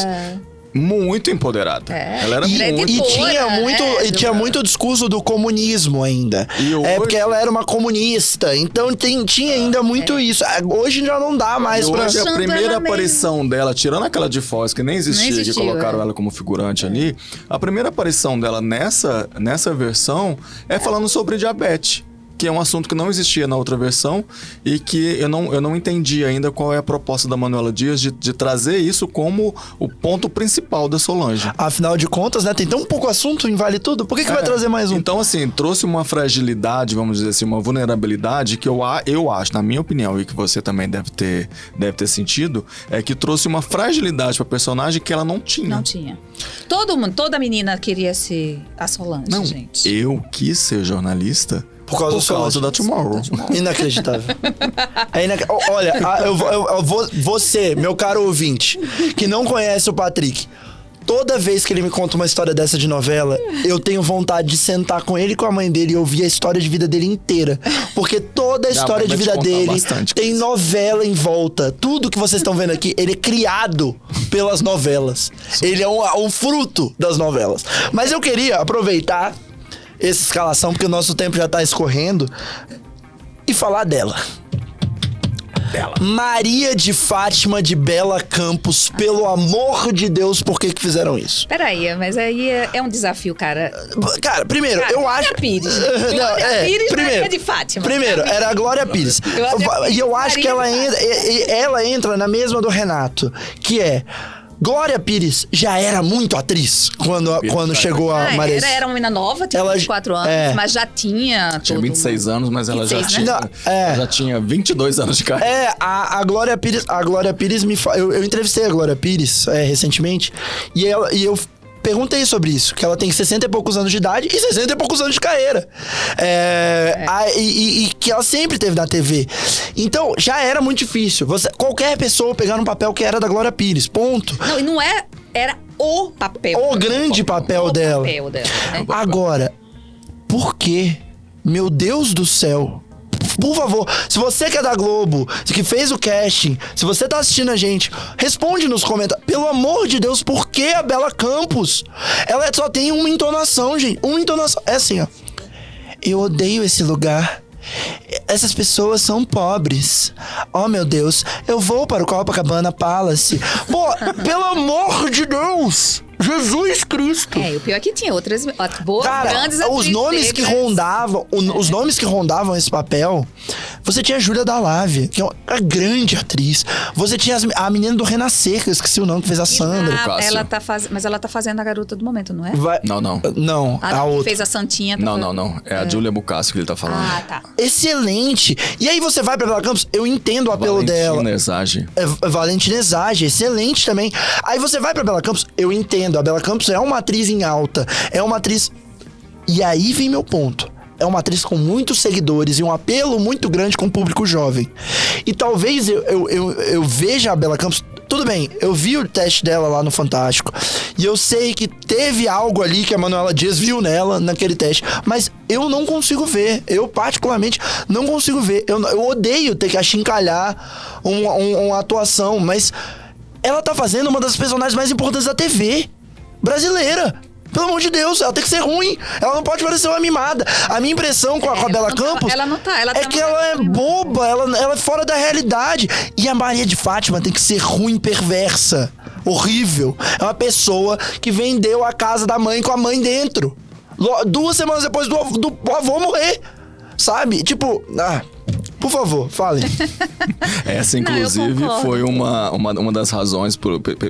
Speaker 2: Muito empoderada. Ela era muito...
Speaker 4: E tinha muito,
Speaker 3: né?
Speaker 4: e tinha muito discurso do comunismo ainda.
Speaker 2: E hoje-
Speaker 4: porque ela era uma comunista. Então tinha ainda muito isso. Hoje já não dá mais
Speaker 2: E
Speaker 4: pra...
Speaker 2: hoje a
Speaker 3: Achando
Speaker 2: primeira
Speaker 3: ela meio-
Speaker 2: aparição dela, tirando aquela de Foz, que nem existia,
Speaker 3: Nem existiu,
Speaker 2: que colocaram
Speaker 3: é.
Speaker 2: ela como figurante ali, a primeira aparição dela nessa versão é falando sobre diabetes. Que é um assunto que não existia na outra versão e que eu não entendi ainda qual é a proposta da Manuela Dias de trazer isso como o ponto principal da Solange.
Speaker 4: Afinal de contas, né? Tem tão pouco assunto em Vale Tudo. Por que vai trazer mais um?
Speaker 2: Então, assim, trouxe uma fragilidade, vamos dizer assim, uma vulnerabilidade que eu acho, na minha opinião, e que você também deve ter sentido, é que trouxe uma fragilidade pra personagem que ela não tinha.
Speaker 3: Não tinha. Toda menina queria ser a Solange,
Speaker 2: Não,
Speaker 3: gente.
Speaker 2: eu quis ser jornalista
Speaker 4: Por causa
Speaker 2: da Tomorrow.
Speaker 4: Inacreditável. Olha, você, meu caro ouvinte, que não conhece o Patrick, toda vez que ele me conta uma história dessa de novela, eu tenho vontade de sentar com ele e com a mãe dele e ouvir a história de vida dele inteira. Porque toda a história de
Speaker 2: vai te
Speaker 4: vida
Speaker 2: contar
Speaker 4: dele
Speaker 2: bastante
Speaker 4: tem
Speaker 2: coisa.
Speaker 4: novela em volta. Tudo que vocês estão vendo aqui, ele é criado pelas novelas. Ele é um fruto das novelas. Mas eu queria aproveitar essa escalação, porque o nosso tempo já tá escorrendo, e falar dela. Maria de Fátima de Bela Campos, pelo amor de Deus, por que fizeram isso?
Speaker 3: Peraí, mas aí é um desafio, cara.
Speaker 4: Cara, primeiro,
Speaker 3: Cara,
Speaker 4: eu
Speaker 3: Glória
Speaker 4: acho...
Speaker 3: Pires.
Speaker 4: Não,
Speaker 3: Glória Pires,
Speaker 4: primeiro,
Speaker 3: Maria de Fátima.
Speaker 4: Primeiro, era a Glória Pires.
Speaker 3: Glória
Speaker 4: E eu acho que
Speaker 3: Maria de
Speaker 4: ela entra na mesma do Renato, que é... Glória Pires já era muito atriz quando chegou a Maria.
Speaker 3: Era uma menina nova, tinha
Speaker 4: Ela-
Speaker 3: 24 anos, mas já tinha...
Speaker 2: Tinha 26 anos, mas ela já
Speaker 3: 26,
Speaker 2: tinha,
Speaker 4: né? Não,
Speaker 2: já tinha 22 anos de carreira.
Speaker 4: A Glória Pires eu entrevistei a Glória Pires recentemente e eu perguntei sobre isso, que ela tem 60 e poucos anos de idade e 60 e poucos anos de carreira. E que ela sempre teve na TV. Então, já era muito difícil. Qualquer pessoa pegar um papel que era da Glória Pires, ponto.
Speaker 3: Não, e não era o papel.
Speaker 4: O grande papel dela.
Speaker 3: Papel dela, né?
Speaker 4: Agora, por quê? Meu Deus do céu. Por favor, se você que é da Globo, que fez o casting, se você tá assistindo a gente, responde nos comentários. Pelo amor de Deus, por que a Bela Campos? Ela só tem uma entonação, gente. Uma entonação. É assim, ó. Eu odeio esse lugar. Essas pessoas são pobres. Oh, meu Deus. Eu vou para o Copacabana Palace. Pô, pelo amor de Deus. Jesus Cristo.
Speaker 3: E o pior é que tinha outras boas,
Speaker 4: Cara,
Speaker 3: grandes
Speaker 4: os
Speaker 3: atrizes
Speaker 4: nomes que
Speaker 3: negras.
Speaker 4: rondavam, os nomes que rondavam esse papel, você tinha a Júlia Dalávia, que é uma grande atriz. Você tinha a menina do Renascer, que eu esqueci o nome, que fez a Sandra.
Speaker 2: Cássio.
Speaker 3: Mas ela tá fazendo a garota do momento, não é?
Speaker 2: Não.
Speaker 3: A
Speaker 4: outra.
Speaker 3: fez a Santinha.
Speaker 2: Não. É a Júlia Bucassi que ele tá falando.
Speaker 3: Ah, tá.
Speaker 4: Excelente. E aí você vai pra Bela Campos, eu entendo o apelo dela.
Speaker 2: Valentina Ezage.
Speaker 4: Valentina Ezage, excelente também. Aí você vai pra Bela Campos, eu entendo. A Bela Campos é uma atriz em alta. É uma atriz... E aí vem meu ponto. É uma atriz com muitos seguidores e um apelo muito grande com o público jovem. E talvez eu veja a Bela Campos... Tudo bem, eu vi o teste dela lá no Fantástico. E eu sei que teve algo ali que a Manuela Dias viu nela, naquele teste. Mas eu não consigo ver. Eu, particularmente, não consigo ver. Eu odeio ter que achincalhar uma atuação. Mas ela tá fazendo uma das personagens mais importantes da TV brasileira. Pelo amor de Deus, ela tem que ser ruim. Ela não pode parecer uma mimada. A minha impressão com a Bela Campos é que ela é boba, ela é fora da realidade. E a Maria de Fátima tem que ser ruim, perversa, horrível. É uma pessoa que vendeu a casa da mãe com a mãe dentro. 2 semanas depois do avô morrer. Sabe? Tipo, por favor, fale.
Speaker 2: Essa, inclusive, foi uma das razões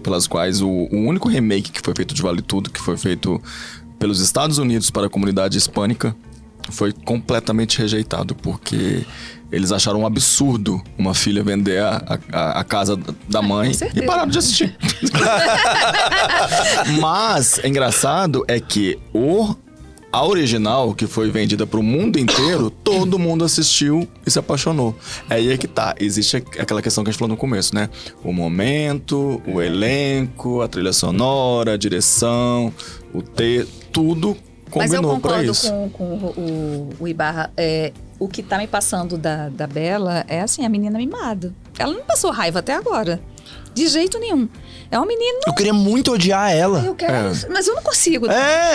Speaker 2: pelas quais o único remake que foi feito de Vale Tudo, que foi feito pelos Estados Unidos para a comunidade hispânica, foi completamente rejeitado, porque eles acharam um absurdo uma filha vender a casa da mãe e pararam de assistir. Mas, engraçado é que a original, que foi vendida pro mundo inteiro, todo mundo assistiu e se apaixonou. Aí é que tá. Existe aquela questão que a gente falou no começo, né? O momento, o elenco, a trilha sonora, a direção, tudo combinou pra isso.
Speaker 3: Mas eu concordo com o Ibarra. O que tá me passando da Bela é assim, a menina mimada. Ela não passou raiva até agora. De jeito nenhum. É uma menina...
Speaker 4: Eu queria muito odiar ela.
Speaker 3: Eu quero, mas eu não consigo.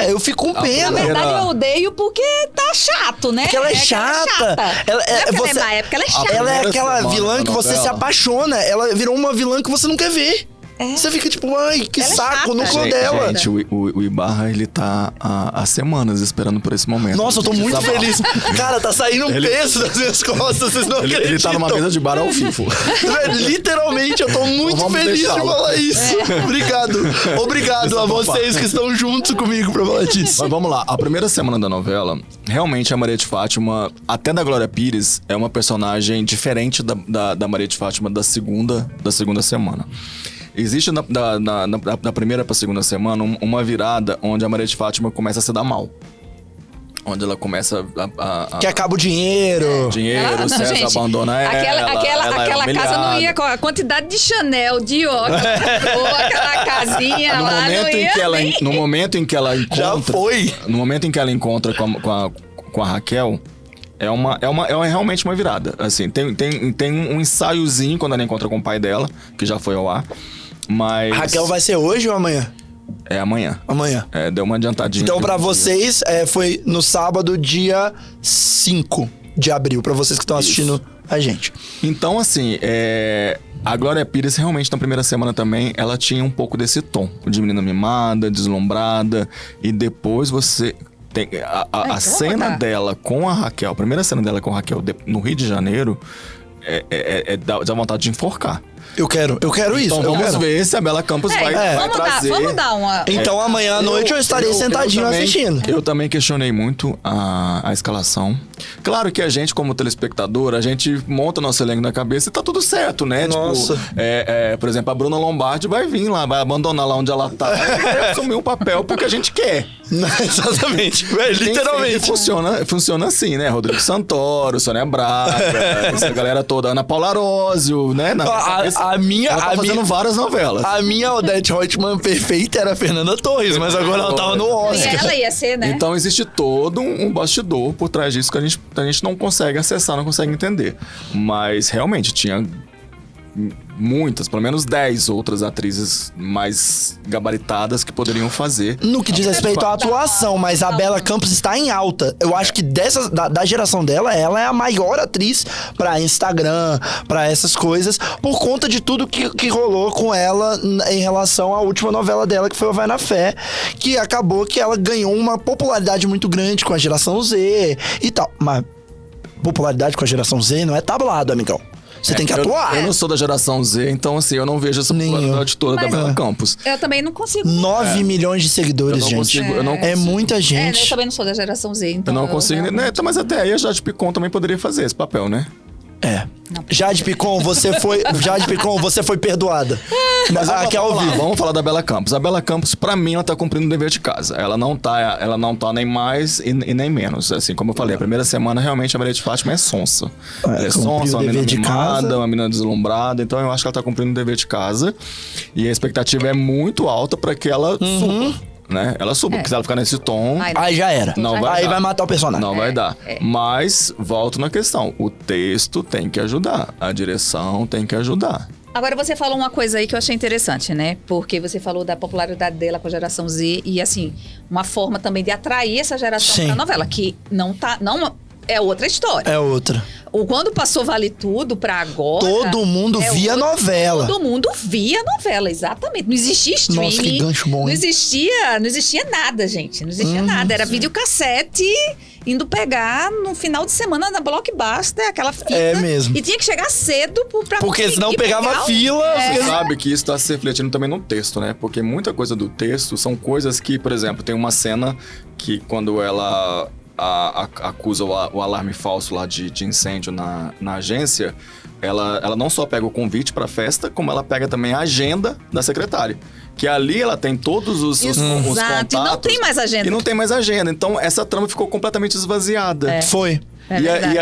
Speaker 4: Eu fico com pena.
Speaker 3: Na verdade, eu odeio porque tá chato, né?
Speaker 4: Porque ela é chata.
Speaker 3: Ela é má, é porque ela é chata.
Speaker 4: Ela é aquela vilã que você se apaixona. Ela virou uma vilã que você não quer ver. Você fica tipo, ai, que
Speaker 3: ela
Speaker 4: saco, não sou dela.
Speaker 2: Gente, o Ibarra, ele tá há semanas esperando por esse momento.
Speaker 4: Nossa, eu tô muito feliz. Cara, tá saindo um peso das minhas costas, vocês não acreditam.
Speaker 2: Ele tá numa mesa de bar ao vivo.
Speaker 4: Literalmente, eu tô muito feliz de falar isso. Obrigado a vocês que estão juntos comigo pra falar disso.
Speaker 2: Mas vamos lá, a primeira semana da novela, realmente a Maria de Fátima, até da Glória Pires, é uma personagem diferente da Maria de Fátima da segunda semana. Existe da primeira pra segunda semana uma virada onde a Maria de Fátima começa a se dar mal. Onde ela começa
Speaker 4: que acaba o dinheiro.
Speaker 2: César
Speaker 3: gente,
Speaker 2: abandona ela.
Speaker 3: Aquela casa não ia com a quantidade de Chanel, Dior, ou aquela casinha lá, não ia
Speaker 2: no momento em que ela encontra...
Speaker 4: Já foi.
Speaker 2: No momento em que ela encontra com a Raquel... É realmente uma virada. Assim, tem um ensaiozinho quando ela encontra com o pai dela, que já foi ao ar. Mas...
Speaker 4: Raquel vai ser hoje ou amanhã?
Speaker 2: É amanhã.
Speaker 4: Amanhã.
Speaker 2: Deu uma adiantadinha.
Speaker 4: Então, pra vocês, foi no sábado, dia 5 de abril. Pra vocês que estão assistindo a gente.
Speaker 2: Então, assim, a Glória Pires, realmente, na primeira semana também, ela tinha um pouco desse tom. De menina mimada, deslumbrada. E depois você... Tem a cena dela com a Raquel, a primeira cena dela com a Raquel no Rio de Janeiro, dá vontade de enforcar.
Speaker 4: Eu quero isso.
Speaker 2: Então vamos ver se a Bela Campos vai trazer.
Speaker 3: Vamos dar uma...
Speaker 4: Então amanhã à noite eu estarei sentadinho assistindo.
Speaker 2: Eu também questionei muito a escalação. Claro que a gente, como telespectador, a gente monta nosso elenco na cabeça e tá tudo certo, né?
Speaker 4: Nossa.
Speaker 2: Tipo, por exemplo, a Bruna Lombardi vai vir lá, vai abandonar lá onde ela tá, vai assumir um papel porque a gente quer.
Speaker 4: Exatamente. Literalmente.
Speaker 2: Funciona assim, né? Rodrigo Santoro, Sônia Braga, essa galera toda, Ana Paula Arósio, né? Ela tá fazendo várias novelas.
Speaker 4: A minha Odete Roitman perfeita era a Fernanda Torres, mas agora ela tava no Oscar.
Speaker 3: E ela ia ser, né?
Speaker 2: Então existe todo um bastidor por trás disso que a gente não consegue acessar, não consegue entender. Mas realmente tinha muitas, pelo menos 10 outras atrizes mais gabaritadas que poderiam fazer.
Speaker 4: No que diz respeito à atuação, mas a Bela Campos está em alta. Eu acho que da geração dela, ela é a maior atriz pra Instagram, pra essas coisas, por conta de tudo que rolou com ela em relação à última novela dela, que foi o Vai na Fé, que acabou que ela ganhou uma popularidade muito grande com a geração Z e tal. Mas popularidade com a geração Z não é tablado, amigão. Você tem que atuar.
Speaker 2: Eu não sou da geração Z, então assim, eu não vejo essa popularidade toda da Bela Campos.
Speaker 3: Eu também não consigo.
Speaker 4: 9 milhões de seguidores, gente. É muita gente.
Speaker 3: Eu também não sou da geração Z, então...
Speaker 2: Eu não consigo... Mas até aí a Jade Picon também poderia fazer esse papel, né?
Speaker 4: Jade Picon, você foi perdoada.
Speaker 2: Mas aqui ao vivo. Vamos falar da Bela Campos. A Bela Campos, pra mim, ela tá cumprindo o dever de casa. Ela não tá nem mais e nem menos. Assim, como eu falei, a primeira semana, realmente, a Maria de Fátima é sonsa. Ela é sonsa, uma menina mimada, uma menina deslumbrada. Então, eu acho que ela tá cumprindo o dever de casa. E a expectativa é muito alta pra que ela suba. Né? Ela suba, porque se ela ficar nesse tom...
Speaker 4: Aí já era.
Speaker 2: Aí
Speaker 4: vai matar o personagem.
Speaker 2: Não vai dar. Mas, volto na questão. O texto tem que ajudar. A direção tem que ajudar.
Speaker 3: Agora, você falou uma coisa aí que eu achei interessante, né? Porque você falou da popularidade dela com a geração Z e, assim, uma forma também de atrair essa geração pra novela, que não é outra história.
Speaker 4: É outra.
Speaker 3: Quando passou Vale Tudo pra agora...
Speaker 4: Todo mundo via novela.
Speaker 3: Todo mundo via novela, exatamente. Não existia streaming.
Speaker 4: Nossa, que gancho bom, hein?
Speaker 3: Não existia nada, gente. Não existia nada. Era videocassete indo pegar no final de semana na Blockbuster, aquela fita.
Speaker 4: É mesmo.
Speaker 3: E tinha que chegar cedo pra
Speaker 4: Porque senão pegava
Speaker 3: pegar
Speaker 4: fila.
Speaker 2: Você sabe que isso está se refletindo também no texto, né? Porque muita coisa do texto são coisas que, por exemplo, tem uma cena que quando ela acusa o alarme falso lá de incêndio na agência, ela não só pega o convite para a festa, como ela pega também a agenda da secretária. Que ali ela tem todos os contatos.
Speaker 3: E não tem mais agenda.
Speaker 2: E não tem mais agenda. Então, essa trama ficou completamente esvaziada.
Speaker 4: Foi.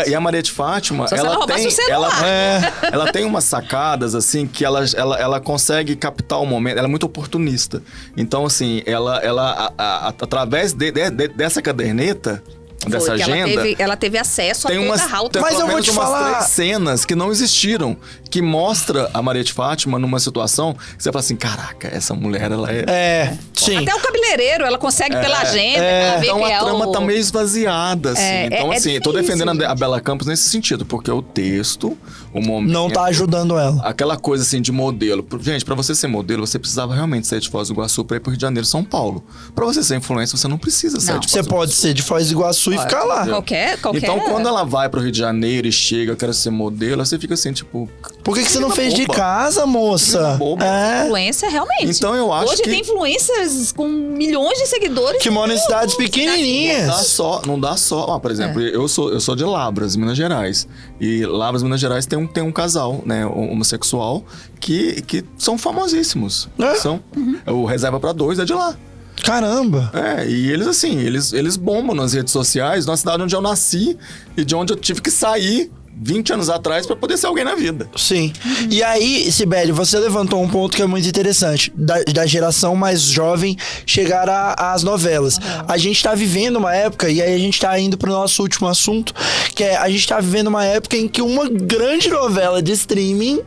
Speaker 2: E a Maria de Fátima, ela tem umas sacadas, assim, que ela consegue captar o momento. Ela é muito oportunista. Então, assim, ela através dessa caderneta, dessa agenda...
Speaker 3: Ela teve acesso a toda a alta.
Speaker 4: Mas eu vou te falar...
Speaker 2: 3 cenas que não existiram, que mostra a Maria de Fátima numa situação que você fala assim, caraca, essa mulher, ela é...
Speaker 4: sim.
Speaker 3: Até o cabeleireiro, ela consegue pela agenda. Ver
Speaker 2: então
Speaker 3: que
Speaker 2: a trama tá meio esvaziada, assim. Então, assim, eu tô defendendo
Speaker 3: difícil,
Speaker 2: a Bela Campos nesse sentido, porque o texto, o momento...
Speaker 4: Não tá ajudando ela.
Speaker 2: Aquela coisa, assim, de modelo. Gente, pra você ser modelo, você precisava realmente sair de Foz do Iguaçu pra ir pro Rio de Janeiro, São Paulo. Pra você ser influencer, você não precisa sair de Foz do Iguaçu.
Speaker 4: Você pode ser de Foz do Iguaçu e ficar lá.
Speaker 3: Qualquer...
Speaker 2: Então, quando ela vai pro Rio de Janeiro e chega, eu quero ser modelo, você fica assim, tipo...
Speaker 4: Por que você não fez de casa, moça?
Speaker 3: Influência, realmente.
Speaker 2: Então, eu acho
Speaker 3: Hoje
Speaker 2: que...
Speaker 3: tem influencers com milhões de seguidores.
Speaker 4: Que moram em cidades pequenininhas.
Speaker 2: Não dá só. Por exemplo, eu sou de Lavras, Minas Gerais. E Lavras, Minas Gerais tem um casal, né, homossexual, que são famosíssimos. O Reserva pra Dois é de lá.
Speaker 4: Caramba!
Speaker 2: E eles, assim, eles bombam nas redes sociais, na cidade onde eu nasci e de onde eu tive que sair 20 anos atrás pra poder ser alguém na vida.
Speaker 4: Sim. E aí, Cibele, você levantou um ponto que é muito interessante. Da geração mais jovem chegar às novelas. A gente tá vivendo uma época, e aí a gente tá indo pro nosso último assunto, que é, a gente tá vivendo uma época em que uma grande novela de streaming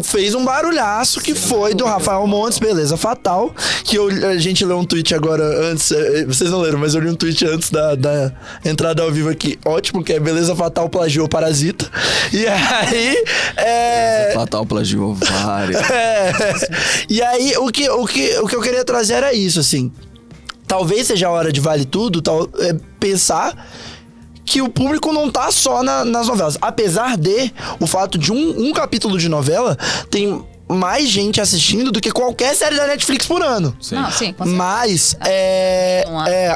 Speaker 4: fez um barulhaço, que foi do Rafael Montes, Beleza Fatal, que a gente leu um tweet agora antes, vocês não leram, mas eu li um tweet antes da entrada ao vivo aqui, ótimo, que é Beleza Fatal plagiou Parasita, e aí
Speaker 2: Beleza Fatal plagiou várias.
Speaker 4: E aí o que eu queria trazer era isso, assim, talvez seja a hora de Vale Tudo, pensar que o público não tá só nas novelas. Apesar de o fato de um capítulo de novela tem mais gente assistindo do que qualquer série da Netflix por ano.
Speaker 3: Sim. Não, sim, com certeza.
Speaker 4: Mas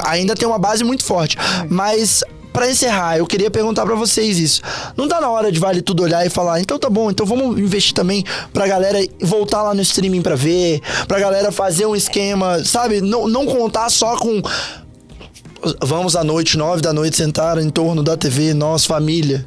Speaker 4: ainda tem uma base muito forte. Mas pra encerrar, eu queria perguntar pra vocês isso. Não tá na hora de Vale Tudo olhar e falar, então tá bom, então vamos investir também pra galera voltar lá no streaming pra ver, pra galera fazer um esquema, sabe? Não contar só com... Vamos à noite, 9 da noite, sentar em torno da TV, nós, família.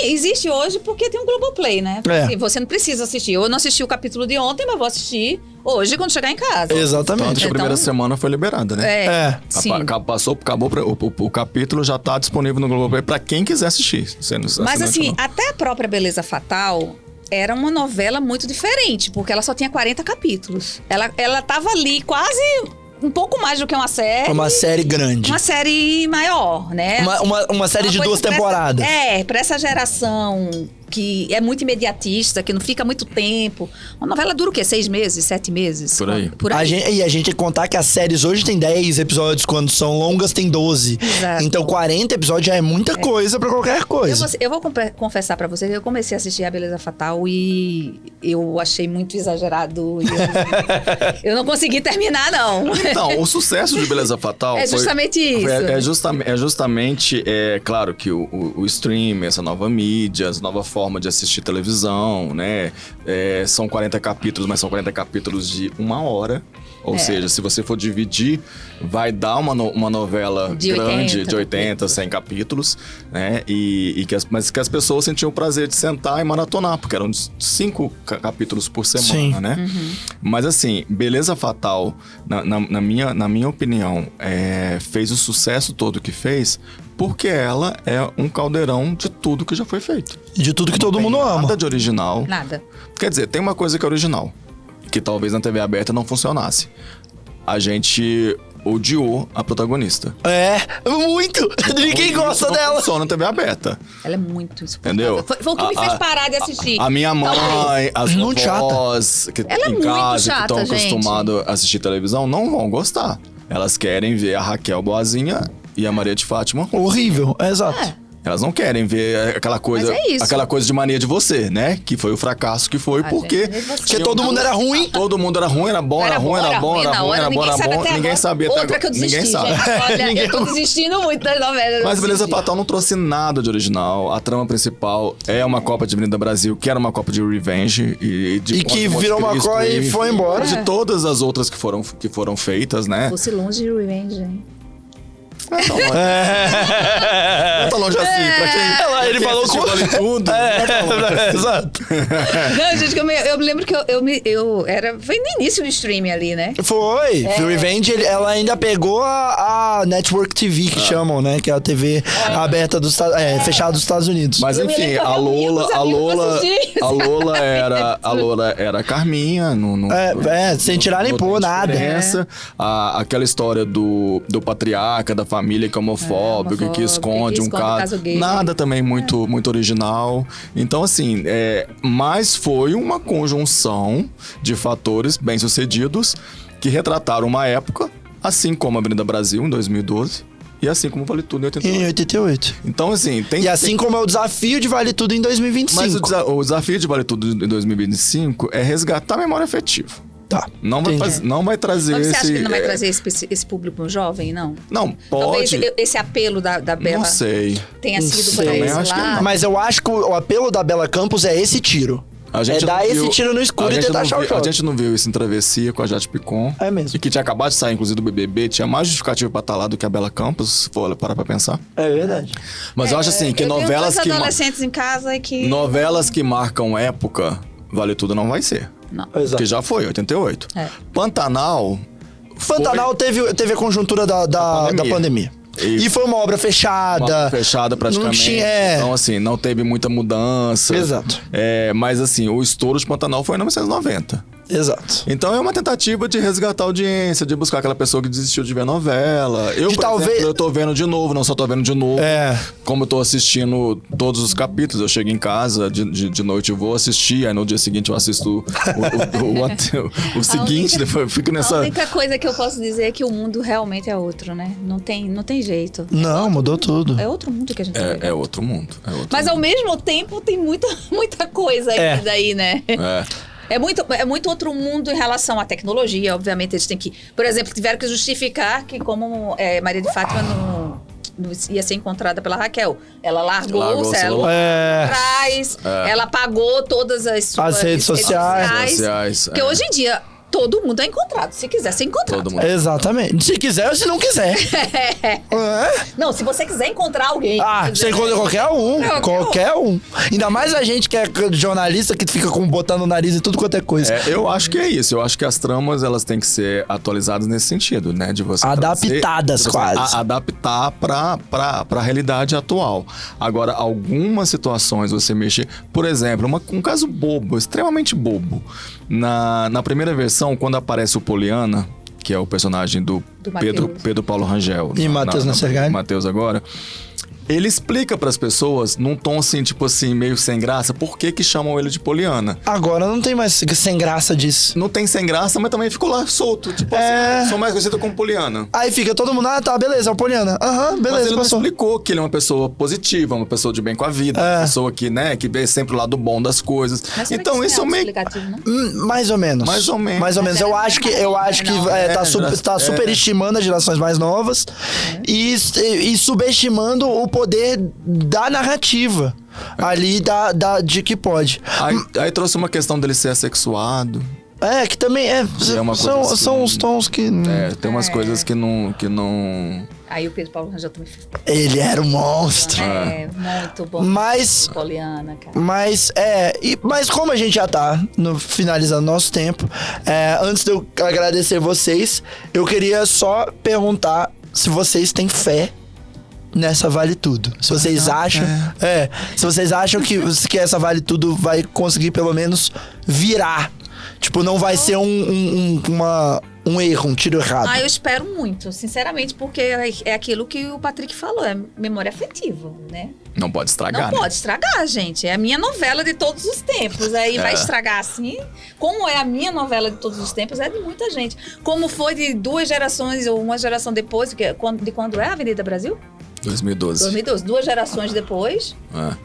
Speaker 3: Existe hoje porque tem um Globoplay, né? Assim, você não precisa assistir. Eu não assisti o capítulo de ontem, mas vou assistir hoje quando chegar em casa.
Speaker 4: Exatamente.
Speaker 2: Tanto que a primeira semana foi liberada, né?
Speaker 3: Sim.
Speaker 2: Acabou o capítulo já tá disponível no Globoplay pra quem quiser assistir.
Speaker 3: Mas assim, até a própria Beleza Fatal... Era uma novela muito diferente, porque ela só tinha 40 capítulos. Ela tava ali quase... um pouco mais do que uma série.
Speaker 4: Uma série grande.
Speaker 3: Uma série maior, né?
Speaker 4: Uma série de 2 temporadas.
Speaker 3: Pra essa geração que é muito imediatista, que não fica muito tempo. Uma novela dura o quê? 6 meses, 7 meses?
Speaker 2: Por aí.
Speaker 4: A gente tem que contar que as séries hoje tem 10 episódios, quando são longas tem 12.
Speaker 3: Exato.
Speaker 4: Então 40 episódios já é muita coisa pra qualquer coisa.
Speaker 3: Eu vou confessar pra vocês, eu comecei a assistir a Beleza Fatal e eu achei muito exagerado. Eu não consegui terminar, não.
Speaker 2: Então, o sucesso de Beleza Fatal
Speaker 3: é justamente isso.
Speaker 2: É justamente, claro que o stream, essa nova mídia, essa nova forma de assistir televisão, né? São 40 capítulos, mas são 40 capítulos de 1 hora. Ou seja, se você for dividir, vai dar uma novela grande de 80, 100 capítulos, né? Mas que as pessoas sentiam o prazer de sentar e maratonar, porque eram 5 capítulos por semana, né? Uhum. Mas assim, Beleza Fatal, na minha opinião, fez o sucesso todo que fez, porque ela é um caldeirão de tudo que já foi feito.
Speaker 4: E de tudo que todo
Speaker 2: Não tem
Speaker 4: mundo ama.
Speaker 2: Nada de original.
Speaker 3: Nada.
Speaker 2: Quer dizer, tem uma coisa que é original, que talvez na TV aberta não funcionasse. A gente odiou a protagonista.
Speaker 4: Muito! Ninguém gosta
Speaker 2: Isso
Speaker 4: dela.
Speaker 2: Não funciona na TV aberta.
Speaker 3: Ela é muito insuportável.
Speaker 2: Entendeu?
Speaker 3: Foi o que me fez parar de assistir.
Speaker 2: A minha mãe, as
Speaker 4: Muito
Speaker 2: avós que
Speaker 3: Ela é
Speaker 2: em
Speaker 3: muito
Speaker 2: casa que
Speaker 3: chata,
Speaker 2: estão
Speaker 3: gente.
Speaker 2: acostumados a assistir televisão não vão gostar. Elas querem ver a Raquel boazinha e a Maria de Fátima.
Speaker 4: Horrível, exato.
Speaker 2: Elas não querem ver aquela coisa,
Speaker 3: Mas é isso.
Speaker 2: aquela coisa de mania de você, né? Que foi o fracasso que foi, porque...
Speaker 3: gente, mas você-
Speaker 4: Porque todo mundo era ruim.
Speaker 2: Todo mundo era ruim, era bom, era ruim, era bom, era bom, era bom, era bom. Ninguém sabia até
Speaker 3: Outra que eu desisti,
Speaker 2: ninguém sabe.
Speaker 3: gente. Olha, eu tô desistindo muito das novelas.
Speaker 2: Mas
Speaker 3: eu
Speaker 2: Beleza
Speaker 3: desisti.
Speaker 2: Fatal não trouxe nada de original. A trama principal é uma Copa de Avenida Brasil, que era uma Copa de Revenge. E
Speaker 4: que virou uma Copa e foi embora.
Speaker 2: De todas as outras que foram feitas, né?
Speaker 3: Fosse longe de Revenge, hein?
Speaker 2: Não tá longe assim, pra quem...
Speaker 4: Ele falou
Speaker 2: assistiu Vale Tudo.
Speaker 4: Exato.
Speaker 3: Não, gente, que eu me lembro que foi no início do streaming ali, né?
Speaker 4: Foi. Revenge, ela ainda pegou a Network TV, que chamam, né? Que é a TV aberta fechada dos Estados Unidos.
Speaker 2: Mas
Speaker 3: Eu me
Speaker 2: enfim,
Speaker 3: lembro que
Speaker 2: a
Speaker 3: eu reuni
Speaker 2: Lola,
Speaker 3: com os
Speaker 2: a
Speaker 3: amigos
Speaker 2: Lola,
Speaker 3: pra assistir.
Speaker 2: a Lola era a Carminha.
Speaker 4: Sem tirar nem pôr, nada.
Speaker 2: Diferença. Aquela história do patriarca, da família que é homofóbico, que esconde um caso
Speaker 3: gay.
Speaker 2: nada também muito original. Então, assim, mas foi uma conjunção de fatores bem-sucedidos que retrataram uma época, assim como a Avenida Brasil, em 2012, e assim como Vale Tudo em 88.
Speaker 4: Em 88.
Speaker 2: Então, assim,
Speaker 4: E assim como é o desafio de Vale Tudo em 2025.
Speaker 2: Mas o desafio de Vale Tudo em 2025 é resgatar a memória afetiva.
Speaker 4: Tá.
Speaker 2: Não vai trazer
Speaker 3: Mas
Speaker 2: esse...
Speaker 3: você acha que não vai trazer esse público jovem, não?
Speaker 2: Não,
Speaker 3: Talvez
Speaker 2: pode...
Speaker 3: esse apelo da Bela
Speaker 2: Não sei.
Speaker 3: tenha
Speaker 4: Não
Speaker 3: sido
Speaker 4: sei.
Speaker 3: pra
Speaker 2: Também
Speaker 3: esse
Speaker 2: acho que
Speaker 3: lá.
Speaker 2: não.
Speaker 4: Mas eu acho que o apelo da Bela Campos é esse tiro.
Speaker 2: A gente
Speaker 4: dar
Speaker 2: não
Speaker 4: esse
Speaker 2: viu-
Speaker 4: tiro no escuro
Speaker 2: a
Speaker 4: e
Speaker 2: gente
Speaker 4: tentar
Speaker 2: não
Speaker 4: achar o
Speaker 2: viu-
Speaker 4: jogo.
Speaker 2: A gente não viu isso em Travessia com a Jade Picon.
Speaker 4: É mesmo.
Speaker 2: E que tinha acabado de sair, inclusive, do BBB. Tinha mais justificativa pra estar lá do que a Bela Campos, se for parar pra pensar.
Speaker 4: É verdade.
Speaker 2: Mas eu acho assim, que
Speaker 3: eu
Speaker 2: novelas
Speaker 3: tenho
Speaker 2: que...
Speaker 3: dois adolescentes em casa e que...
Speaker 2: Novelas que marcam época, Vale Tudo não vai ser.
Speaker 3: Não.
Speaker 4: Exato.
Speaker 2: Porque já foi, 88.
Speaker 3: É.
Speaker 2: Pantanal...
Speaker 4: Pantanal teve a conjuntura da pandemia.
Speaker 2: Isso.
Speaker 4: E foi uma obra fechada.
Speaker 2: Fechada praticamente.
Speaker 4: Não tinha,
Speaker 2: Então, assim, não teve muita mudança.
Speaker 4: Exato.
Speaker 2: Mas, assim, o estouro de Pantanal foi em 1990.
Speaker 4: Exato.
Speaker 2: Então é uma tentativa de resgatar a audiência, de buscar aquela pessoa que desistiu de ver novela. Eu,
Speaker 4: De
Speaker 2: por
Speaker 4: talvez-
Speaker 2: exemplo, eu tô vendo de novo, não só tô vendo de novo.
Speaker 4: É.
Speaker 2: Como eu tô assistindo todos os capítulos, eu chego em casa de noite, eu vou assistir, aí no dia seguinte eu assisto o seguinte, depois eu fico
Speaker 3: A
Speaker 2: nessa...
Speaker 3: única coisa que eu posso dizer é que o mundo realmente é outro, né? Não tem jeito.
Speaker 4: Não, mudou tudo.
Speaker 3: É outro mundo que a gente tá vivendo.
Speaker 2: É outro mundo. É outro
Speaker 3: Mas ao
Speaker 2: mundo.
Speaker 3: mesmo tempo tem muita coisa
Speaker 4: É.
Speaker 3: aqui daí, né?
Speaker 2: É.
Speaker 3: É muito outro mundo em relação à tecnologia. Obviamente, eles têm que... Por exemplo, tiveram que justificar que como Maria de Fátima não ia ser encontrada pela Raquel. Ela largou
Speaker 2: Largou
Speaker 3: o
Speaker 2: o
Speaker 3: celular
Speaker 4: É.
Speaker 3: atrás, ela apagou todas as suas
Speaker 4: redes sociais.
Speaker 3: Porque hoje em dia... Todo mundo é encontrado. Se quiser ser encontrado.
Speaker 2: Todo mundo.
Speaker 4: Exatamente. Se quiser ou se não quiser. É.
Speaker 3: Não, se você quiser encontrar alguém.
Speaker 4: Você encontra qualquer um. Qualquer um. Ainda mais a gente que é jornalista que fica botando o nariz e tudo quanto é coisa.
Speaker 2: Eu acho que é isso. Eu acho que as tramas elas têm que ser atualizadas nesse sentido, né? De você
Speaker 4: Adaptadas, quase.
Speaker 2: Adaptar pra realidade atual. Agora, algumas situações você mexer... Por exemplo, um caso bobo, extremamente bobo. Na primeira versão, quando aparece o Poliana, que é o personagem do Pedro Paulo Rangel.
Speaker 4: E Matheus Nascergalli.
Speaker 2: Matheus agora. Ele explica pras pessoas, num tom assim, tipo assim, meio sem graça, por que chamam ele de Poliana.
Speaker 4: Agora não tem mais sem graça disso.
Speaker 2: Não tem sem graça, mas também ficou lá solto. Tipo assim, sou mais conhecido como Poliana.
Speaker 4: Aí fica todo mundo, tá, beleza, é o Poliana.
Speaker 2: Mas
Speaker 4: Beleza,
Speaker 2: ele não
Speaker 4: passou.
Speaker 2: explicou que ele é uma pessoa positiva, uma pessoa de bem com a vida, uma pessoa que, né, que vê sempre o lado bom das coisas.
Speaker 3: Mas será
Speaker 2: Então
Speaker 3: que
Speaker 2: isso
Speaker 3: é
Speaker 2: meio...
Speaker 3: autoexplicativo, não?
Speaker 4: Mais ou menos.
Speaker 2: Mais ou menos.
Speaker 4: Mais ou menos. Eu acho que tá superestimando as gerações mais novas e subestimando o poder da narrativa ali de que pode.
Speaker 2: Aí trouxe uma questão dele ser assexuado.
Speaker 4: Que também
Speaker 2: uma coisa assim.
Speaker 4: são os tons que...
Speaker 2: Tem umas coisas que não...
Speaker 3: Aí o Pedro Paulo Rangel também fez.
Speaker 4: Ele era um monstro.
Speaker 3: Muito bom.
Speaker 4: Mas...
Speaker 3: Poliana, cara.
Speaker 4: Mas como a gente já tá finalizando nosso tempo, antes de eu agradecer vocês, eu queria só perguntar se vocês têm fé nessa Vale Tudo. Se vocês acham... se vocês acham que essa Vale Tudo vai conseguir pelo menos virar. Tipo, não vai ser um erro, um tiro errado.
Speaker 3: Eu espero muito, sinceramente, porque é aquilo que o Patrick falou, é memória afetiva, né?
Speaker 2: Não pode estragar,
Speaker 3: Não pode estragar, gente. É a minha novela de todos os tempos. Aí vai estragar assim. Como é a minha novela de todos os tempos, é de muita gente. Como foi de 2 gerações ou uma geração depois, de quando é a Avenida Brasil?
Speaker 2: 2012.
Speaker 3: 2012. 2 gerações depois,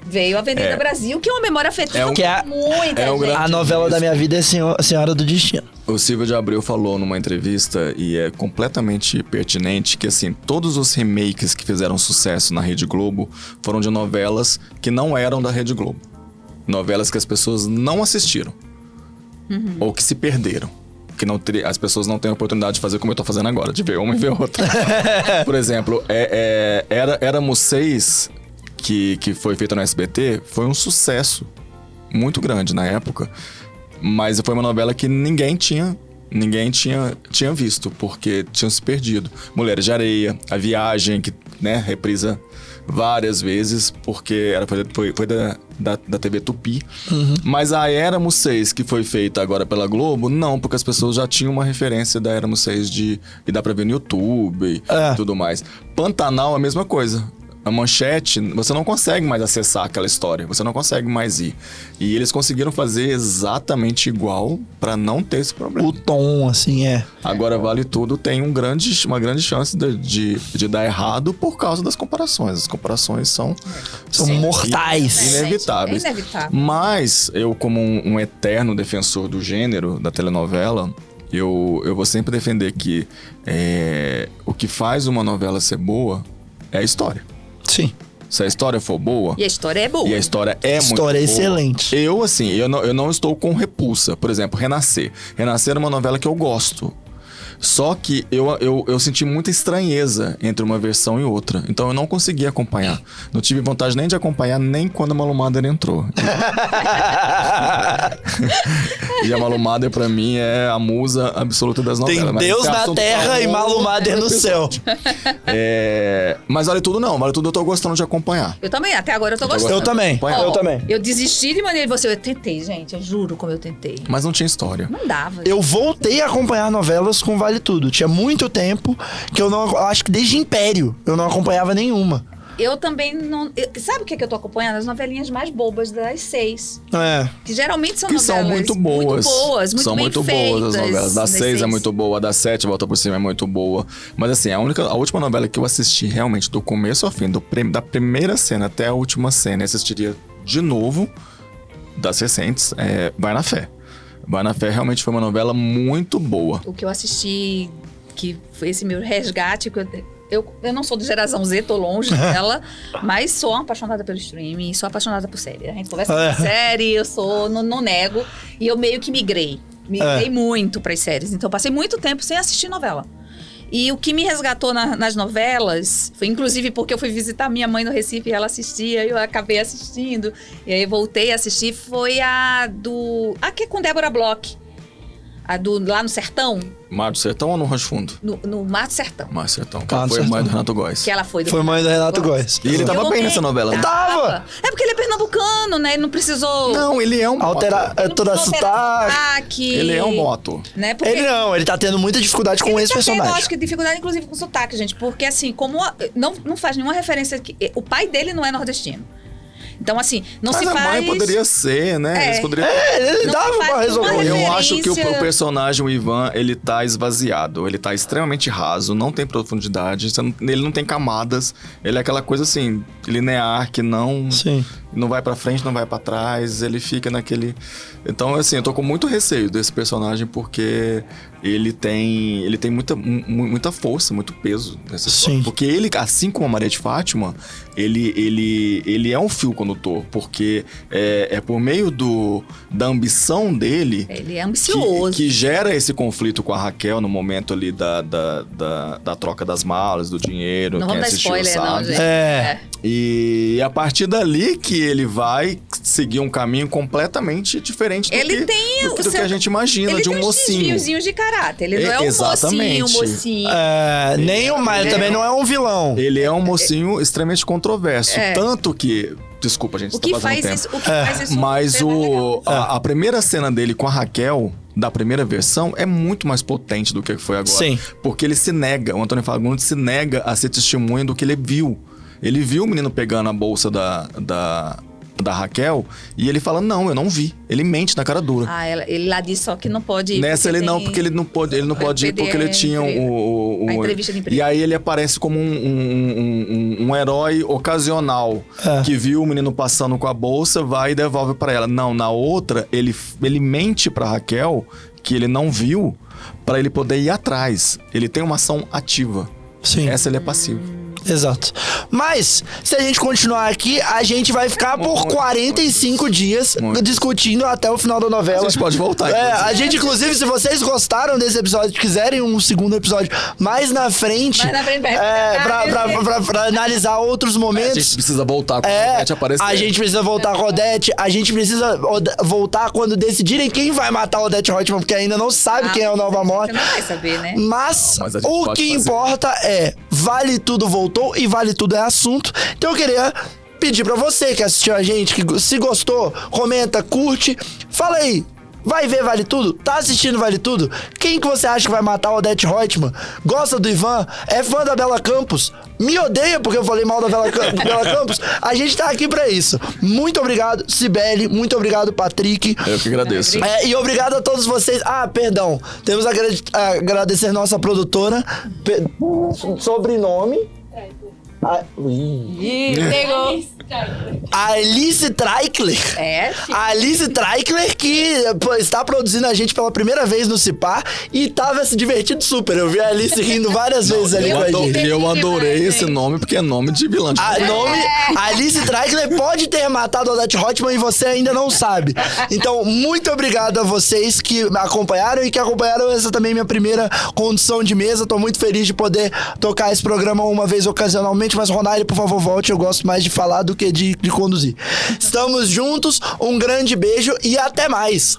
Speaker 3: veio a Avenida Brasil, que é uma memória afetiva muita gente.
Speaker 4: A novela da minha vida é Senhora do Destino.
Speaker 2: O Silvio de Abreu falou numa entrevista, e é completamente pertinente, que assim, todos os remakes que fizeram sucesso na Rede Globo foram de novelas que não eram da Rede Globo. Novelas que as pessoas não assistiram. Ou que se perderam. Que as pessoas não têm a oportunidade de fazer como eu tô fazendo agora, de ver uma e ver outra. Por exemplo, Éramos 6, que foi feita no SBT, foi um sucesso muito grande na época. Mas foi uma novela que ninguém tinha visto, porque tinham se perdido. Mulheres de Areia, A Viagem, que reprisa várias vezes, porque foi da TV Tupi. Mas a Éramos 6, que foi feita agora pela Globo, não, porque as pessoas já tinham uma referência da Éramos 6 e dá pra ver no YouTube e tudo mais. Pantanal, a mesma coisa. A Manchete, você não consegue mais acessar aquela história, você não consegue mais ir. E eles conseguiram fazer exatamente igual pra não ter esse problema.
Speaker 4: O tom, assim,
Speaker 2: Agora, Vale Tudo tem uma grande chance de dar errado por causa das comparações. As comparações são
Speaker 4: mortais.
Speaker 2: Inevitáveis.
Speaker 3: É inevitável.
Speaker 2: Mas eu, como um eterno defensor do gênero, da telenovela, eu vou sempre defender que o que faz uma novela ser boa é a história.
Speaker 4: Sim.
Speaker 2: Se a história for boa...
Speaker 3: E a história é boa.
Speaker 2: E a história é muito boa.
Speaker 4: História excelente.
Speaker 2: Eu não estou com repulsa. Por exemplo, Renascer. Renascer é uma novela que eu gosto. Só que eu senti muita estranheza entre uma versão e outra. Então eu não consegui acompanhar. Não tive vontade nem de acompanhar, nem quando a Malu Mader entrou. E a Malu Mader, pra mim, é a musa absoluta das novelas.
Speaker 4: Tem Deus na terra e Malu Mader no céu.
Speaker 2: Mas Vale Tudo não. Vale Tudo eu tô gostando de acompanhar.
Speaker 3: Eu também, até agora eu tô gostando.
Speaker 4: Eu também. Eu também.
Speaker 3: Eu desisti de maneira de você. Eu tentei, gente. Eu juro como eu tentei.
Speaker 2: Mas não tinha história.
Speaker 3: Não dava.
Speaker 4: Eu voltei a acompanhar novelas com Vale Tudo. Tinha muito tempo que eu não... Acho que desde Império eu não acompanhava nenhuma.
Speaker 3: Eu também não... Sabe o que eu tô acompanhando? As novelinhas mais bobas das 6.
Speaker 4: Que
Speaker 3: geralmente são
Speaker 2: que
Speaker 3: novelas
Speaker 2: são muito boas.
Speaker 3: muito
Speaker 2: são
Speaker 3: bem
Speaker 2: muito
Speaker 3: feitas,
Speaker 2: boas as novelas. Da 6 é
Speaker 3: 6.
Speaker 2: muito boa, da 7 Volta por Cima é muito boa. Mas assim, a última novela que eu assisti realmente do começo ao fim, da primeira cena até a última cena, eu assistiria de novo, das recentes, Vai na Fé. Vai na Fé realmente foi uma novela muito boa.
Speaker 3: O que eu assisti, que foi esse meu resgate, que eu não sou de geração Z, tô longe dela, mas sou apaixonada pelo streaming, sou apaixonada por série. A gente conversa sobre série, eu não nego, e eu meio que migrei muito pras séries. Então, passei muito tempo sem assistir novela. E o que me resgatou nas novelas, foi inclusive porque eu fui visitar minha mãe no Recife e ela assistia, e eu acabei assistindo, e aí voltei a assistir, foi a que é com Débora Bloch. A lá no Sertão.
Speaker 2: Mar do Sertão ou no Rancho Fundo?
Speaker 3: No Mar do Sertão.
Speaker 2: Mar do Sertão. Que ela foi mãe do Renato Góes.
Speaker 3: Que ela foi
Speaker 4: mãe do Renato Góes.
Speaker 2: E ele tava bem nessa novela, né?
Speaker 4: Tava!
Speaker 3: É porque ele é pernambucano, né? Ele não precisou...
Speaker 2: Não, ele é um
Speaker 4: alterar toda sotaque.
Speaker 2: Ele é um bom ator.
Speaker 3: Né? Porque
Speaker 4: ele tá tendo muita dificuldade com esse personagem.
Speaker 3: Eu acho que dificuldade, inclusive, com sotaque, gente. Porque, assim, como não faz nenhuma referência... O pai dele não é nordestino. Então, assim, não se faz...
Speaker 2: Mas a mãe poderia ser, né? Eles poderiam...
Speaker 4: ele dava pra resolver.
Speaker 2: Eu acho que o personagem, o Ivan, ele tá esvaziado. Ele tá extremamente raso, não tem profundidade, ele não tem camadas. Ele é aquela coisa, assim, linear, que não...
Speaker 4: Sim.
Speaker 2: Não vai pra frente, não vai pra trás, ele fica naquele... Então, assim, eu tô com muito receio desse personagem, porque ele tem muita força, muito peso nessa história. Porque ele, assim como a Maria de Fátima, ele é um fio condutor, porque é por meio da ambição dele...
Speaker 3: Ele é ambicioso.
Speaker 2: Que gera esse conflito com a Raquel no momento ali da troca das malas, do dinheiro.
Speaker 3: Não
Speaker 2: quem
Speaker 3: vamos dar
Speaker 2: assistiu
Speaker 3: spoiler,
Speaker 2: sabe.
Speaker 3: não, gente.
Speaker 2: E a partir dali que ele vai seguir um caminho completamente diferente do
Speaker 3: Ele
Speaker 2: que,
Speaker 3: tem
Speaker 2: do que a gente imagina
Speaker 3: ele
Speaker 2: de um
Speaker 3: tem uns
Speaker 2: mocinho.
Speaker 3: desviozinhos de caráter. Ele não é um
Speaker 2: Exatamente.
Speaker 3: mocinho.
Speaker 4: Mas também não é um vilão.
Speaker 2: Ele é um mocinho extremamente controverso.
Speaker 3: É.
Speaker 2: Tanto que... Desculpa, gente,
Speaker 3: O que
Speaker 2: tá
Speaker 3: faz
Speaker 2: tempo.
Speaker 3: isso? O que faz isso?
Speaker 2: Mas
Speaker 3: ser mais legal.
Speaker 2: a primeira cena dele com a Raquel, da primeira versão, é muito mais potente do que foi agora.
Speaker 4: Sim.
Speaker 2: Porque ele se nega, o Antônio Fagundes se nega a ser testemunha do que ele viu. Ele viu o menino pegando a bolsa da Raquel e ele fala, não, eu não vi. Ele mente na cara dura.
Speaker 3: Ele lá disse só que não pode ir.
Speaker 2: Nessa ele não,
Speaker 3: tem-
Speaker 2: porque ele não pode ir porque ele tinha
Speaker 3: a entrevista de emprego.
Speaker 2: E aí ele aparece como um herói ocasional que viu o menino passando com a bolsa, vai e devolve pra ela. Não, na outra ele mente pra Raquel que ele não viu pra ele poder ir atrás. Ele tem uma ação ativa.
Speaker 4: Sim.
Speaker 2: Essa ele é passivo.
Speaker 4: Exato. Mas, se a gente continuar aqui, a gente vai ficar por 45 dias discutindo até o final da novela.
Speaker 2: A gente pode voltar.
Speaker 4: A gente, inclusive, se vocês gostaram desse episódio, quiserem um segundo episódio mais na frente, pra analisar outros
Speaker 2: A
Speaker 4: momentos.
Speaker 2: gente precisa voltar com a Odete aparecer.
Speaker 4: A gente precisa voltar com a Odete, a gente precisa voltar quando decidirem quem vai matar a Odete Roitman, porque ainda não sabe quem é o Nova Morte.
Speaker 3: Você não vai saber, né?
Speaker 4: Mas
Speaker 2: Mas a gente
Speaker 4: o
Speaker 2: pode
Speaker 4: que
Speaker 2: fazer.
Speaker 4: importa é, Vale Tudo voltou e Vale Tudo é assunto. Então eu queria pedir pra você que assistiu a gente, que se gostou, comenta, curte, fala aí. Vai ver Vale Tudo? Tá assistindo Vale Tudo? Quem que você acha que vai matar a Odete Roitman? Gosta do Ivan? É fã da Bela Campos? Me odeia porque eu falei mal da Bela Campos? A gente tá aqui pra isso. Muito obrigado, Cibele. Muito obrigado, Patrick.
Speaker 2: Eu que agradeço.
Speaker 4: E obrigado a todos vocês. Perdão. Temos a agradecer nossa produtora. Sobrenome.
Speaker 3: Pegou.
Speaker 4: A Alice Treichler. A Alice Treichler que está produzindo a gente pela primeira vez no Cipá e tava se divertindo super. Eu vi a Alice rindo várias vezes ali com a gente.
Speaker 2: Eu adorei esse nome, porque é nome de vilã.
Speaker 4: Alice Treichler pode ter matado a Odete Roitman e você ainda não sabe. Então, muito obrigado a vocês que me acompanharam e que acompanharam essa também minha primeira condução de mesa. Tô muito feliz de poder tocar esse programa uma vez ocasionalmente, mas Ronaldo, por favor, volte. Eu gosto mais de falar do que de conduzir. Estamos juntos, um grande beijo e até mais.